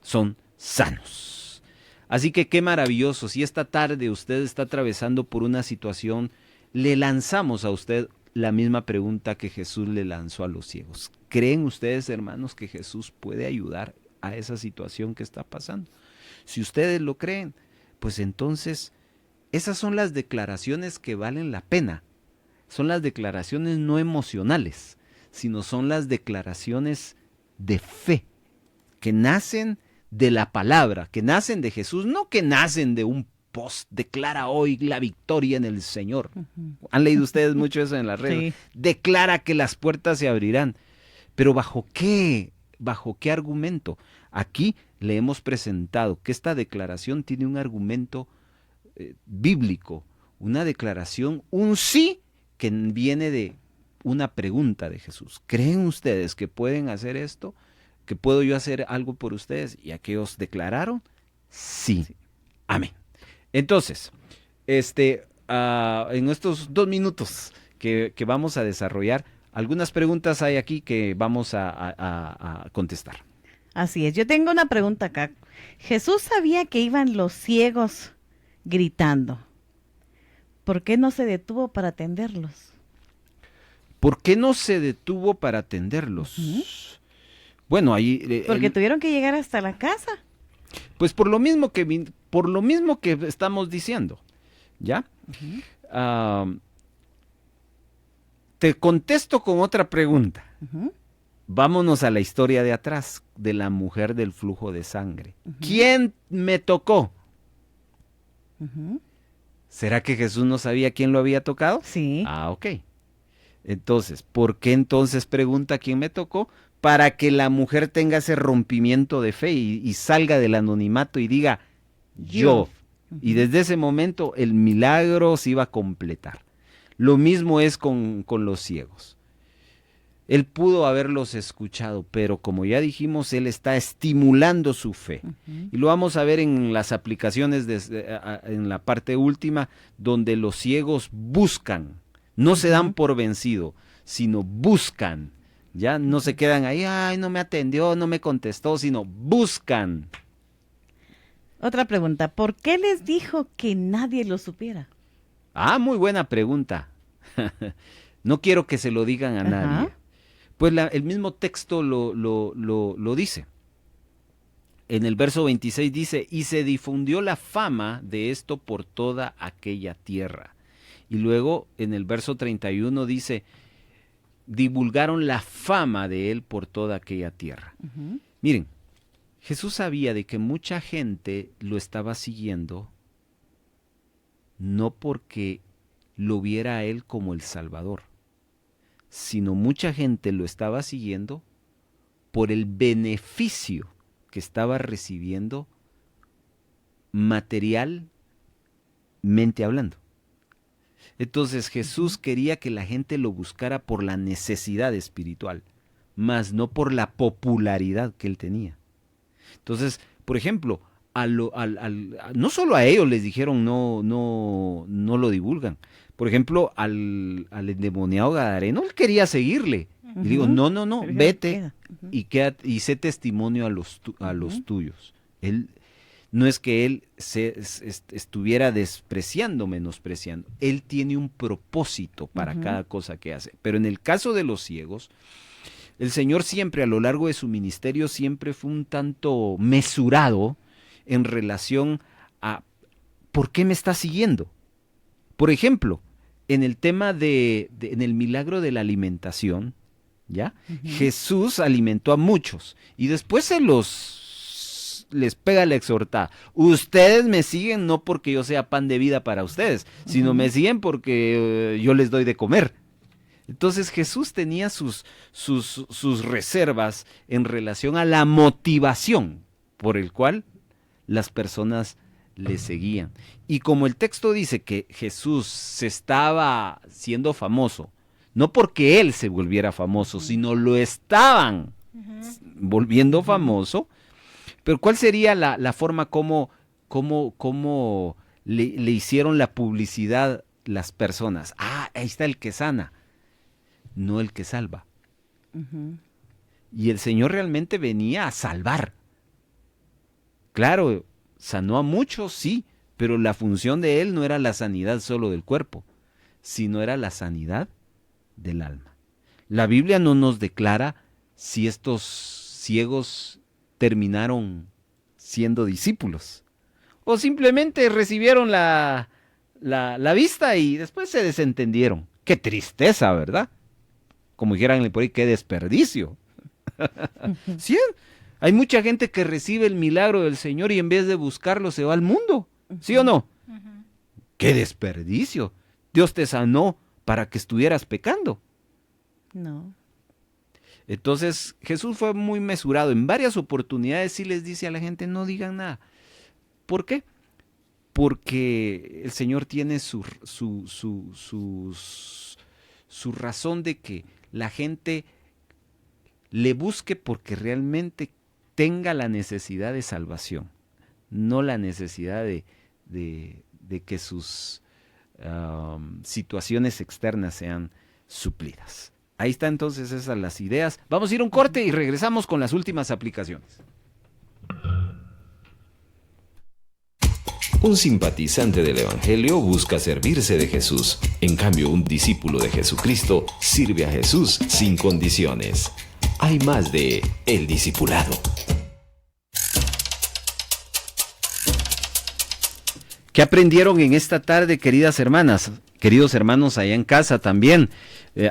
[SPEAKER 2] son sanos. Así que qué maravilloso, si esta tarde usted está atravesando por una situación, le lanzamos a usted la misma pregunta que Jesús le lanzó a los ciegos. ¿Creen ustedes, hermanos, que Jesús puede ayudar a esa situación que está pasando? Si ustedes lo creen, pues entonces esas son las declaraciones que valen la pena. Son las declaraciones no emocionales, sino son las declaraciones de fe, que nacen de la palabra, que nacen de Jesús, no que nacen de un post, declara hoy la victoria en el Señor. ¿Han leído ustedes mucho eso en las redes?
[SPEAKER 4] Sí.
[SPEAKER 2] Declara que las puertas se abrirán. Pero ¿bajo qué argumento? Aquí le hemos presentado que esta declaración tiene un argumento bíblico, una declaración, un sí que viene de una pregunta de Jesús. ¿Creen ustedes que pueden hacer esto? ¿Que puedo yo hacer algo por ustedes? Y aquellos declararon, sí. Amén. Entonces, en estos 2 minutos que vamos a desarrollar, algunas preguntas hay aquí que vamos a contestar.
[SPEAKER 4] Así es, yo tengo una pregunta acá. Jesús sabía que iban los ciegos gritando. ¿Por qué no se detuvo para atenderlos?
[SPEAKER 2] ¿Por qué no se detuvo para atenderlos? Bueno, ahí...
[SPEAKER 4] Porque tuvieron que llegar hasta la casa.
[SPEAKER 2] Pues por lo mismo que estamos diciendo, ¿ya? Te contesto con otra pregunta. Vámonos a la historia de atrás, de la mujer del flujo de sangre. ¿Quién me tocó? ¿Será que Jesús no sabía quién lo había tocado?
[SPEAKER 4] Sí.
[SPEAKER 2] Ah, ok. Entonces, ¿por qué entonces pregunta quién me tocó? Para que la mujer tenga ese rompimiento de fe y salga del anonimato y diga, yo. Y desde ese momento el milagro se iba a completar. Lo mismo es con los ciegos. Él pudo haberlos escuchado, pero como ya dijimos, él está estimulando su fe. Y lo vamos a ver en las aplicaciones, en la parte última, donde los ciegos buscan, no se dan por vencido, sino buscan. Ya no se quedan ahí, ay, no me atendió, no me contestó, sino buscan.
[SPEAKER 4] Otra pregunta, ¿por qué les dijo que nadie lo supiera?
[SPEAKER 2] Ah, muy buena pregunta. No quiero que se lo digan a nadie. Pues el mismo texto lo dice. En el verso 26 dice, y se difundió la fama de esto por toda aquella tierra. Y luego en el verso 31 dice, divulgaron la fama de él por toda aquella tierra. Miren, Jesús sabía de que mucha gente lo estaba siguiendo, no porque lo viera a él como el Salvador, sino mucha gente lo estaba siguiendo por el beneficio que estaba recibiendo materialmente hablando. Entonces Jesús quería que la gente lo buscara por la necesidad espiritual, mas no por la popularidad que él tenía. Entonces, por ejemplo, no solo a ellos les dijeron no lo divulgan. Por ejemplo, al endemoniado gadareno, él quería seguirle. Y digo, no, vete y sé testimonio a los tuyos. Él no es que él estuviera despreciando, menospreciando. Él tiene un propósito para cada cosa que hace. Pero en el caso de los ciegos, el Señor siempre, a lo largo de su ministerio, siempre fue un tanto mesurado en relación a ¿por qué me está siguiendo? Por ejemplo, en el tema en el milagro de la alimentación, ¿ya? Jesús alimentó a muchos y después les pega la exhortada. Ustedes me siguen no porque yo sea pan de vida para ustedes, sino me siguen porque yo les doy de comer. Entonces Jesús tenía sus reservas en relación a la motivación por el cual las personas le seguían. Y como el texto dice que Jesús se estaba siendo famoso, no porque él se volviera famoso, sino lo estaban volviendo famoso. Pero ¿cuál sería la forma como le hicieron la publicidad las personas? Ah, ahí está el que sana, no el que salva. Y el Señor realmente venía a salvar. Claro, sanó a muchos, sí, pero la función de él no era la sanidad solo del cuerpo, sino era la sanidad del alma. La Biblia no nos declara si estos ciegos terminaron siendo discípulos o simplemente recibieron la vista y después se desentendieron. Qué tristeza, ¿verdad? Como dijeran por ahí, qué desperdicio. ¿Sí? Hay mucha gente que recibe el milagro del Señor y en vez de buscarlo se va al mundo. ¿Sí o no? ¡Qué desperdicio! Dios te sanó para que estuvieras pecando.
[SPEAKER 4] No.
[SPEAKER 2] Entonces Jesús fue muy mesurado. En varias oportunidades sí les dice a la gente, no digan nada. ¿Por qué? Porque el Señor tiene su razón de que la gente le busque porque realmente tenga la necesidad de salvación, no la necesidad de que sus situaciones externas sean suplidas. Ahí está entonces esas las ideas. Vamos a ir a un corte y regresamos con las últimas aplicaciones.
[SPEAKER 1] Un simpatizante del Evangelio busca servirse de Jesús. En cambio, un discípulo de Jesucristo sirve a Jesús sin condiciones. Hay más de El Discipulado.
[SPEAKER 2] ¿Qué aprendieron en esta tarde, queridas hermanas? Queridos hermanos allá en casa también.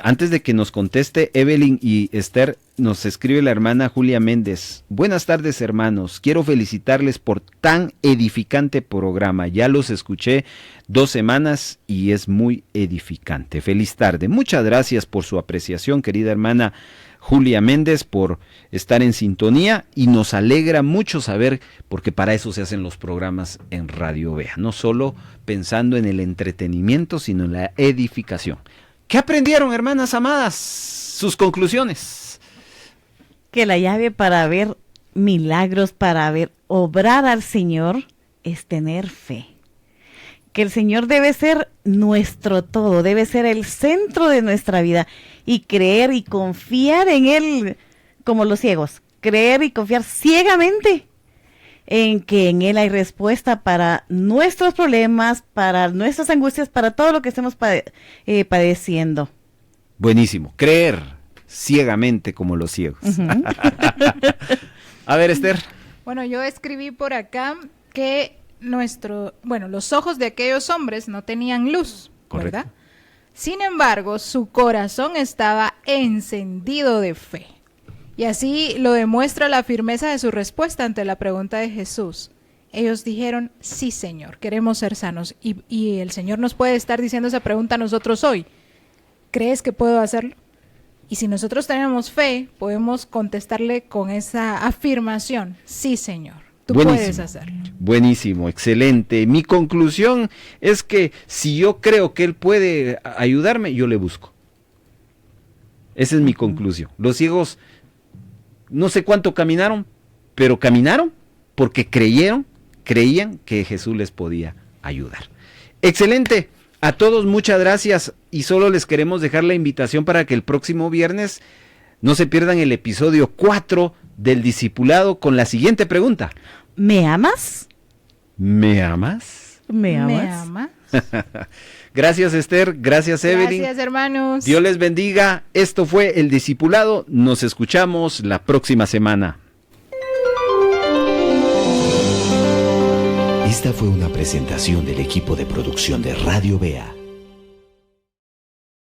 [SPEAKER 2] Antes de que nos conteste Evelyn y Esther, nos escribe la hermana Julia Méndez. Buenas tardes, hermanos. Quiero felicitarles por tan edificante programa. Ya los escuché 2 semanas y es muy edificante. Feliz tarde. Muchas gracias por su apreciación, querida hermana Julia Méndez, por estar en sintonía, y nos alegra mucho saber, porque para eso se hacen los programas en Radio Vea, no solo pensando en el entretenimiento, sino en la edificación. ¿Qué aprendieron, hermanas amadas? Sus conclusiones.
[SPEAKER 4] Que la llave para ver milagros, para ver obrar al Señor, es tener fe. Que el Señor debe ser nuestro todo, debe ser el centro de nuestra vida, y creer y confiar en Él como los ciegos. Creer y confiar ciegamente en que en Él hay respuesta para nuestros problemas, para nuestras angustias, para todo lo que estemos padeciendo.
[SPEAKER 2] Buenísimo. Creer ciegamente como los ciegos.
[SPEAKER 4] Uh-huh.
[SPEAKER 2] A ver, Esther.
[SPEAKER 3] Bueno, yo escribí por acá que los ojos de aquellos hombres no tenían luz,
[SPEAKER 2] Correcto.
[SPEAKER 3] ¿verdad? Sin embargo, su corazón estaba encendido de fe. Y así lo demuestra la firmeza de su respuesta ante la pregunta de Jesús. Ellos dijeron, sí, Señor, queremos ser sanos. Y el Señor nos puede estar diciendo esa pregunta a nosotros hoy. ¿Crees que puedo hacerlo? Y si nosotros tenemos fe, podemos contestarle con esa afirmación, sí, Señor. Tú puedes hacerlo.
[SPEAKER 2] Buenísimo, excelente. Mi conclusión es que si yo creo que Él puede ayudarme, yo le busco. Esa es mi conclusión. Los ciegos no sé cuánto caminaron, pero caminaron porque creían que Jesús les podía ayudar. Excelente. A todos muchas gracias, y solo les queremos dejar la invitación para que el próximo viernes no se pierdan el episodio 4 del Discipulado con la siguiente pregunta.
[SPEAKER 4] ¿Me amas?
[SPEAKER 2] ¿Me amas?
[SPEAKER 4] ¿Me amas?
[SPEAKER 3] ¿Me amas?
[SPEAKER 2] Gracias, Esther. Gracias, Evelyn.
[SPEAKER 3] Gracias, hermanos.
[SPEAKER 2] Dios les bendiga. Esto fue El Discipulado. Nos escuchamos la próxima semana.
[SPEAKER 1] Esta fue una presentación del equipo de producción de Radio Vea.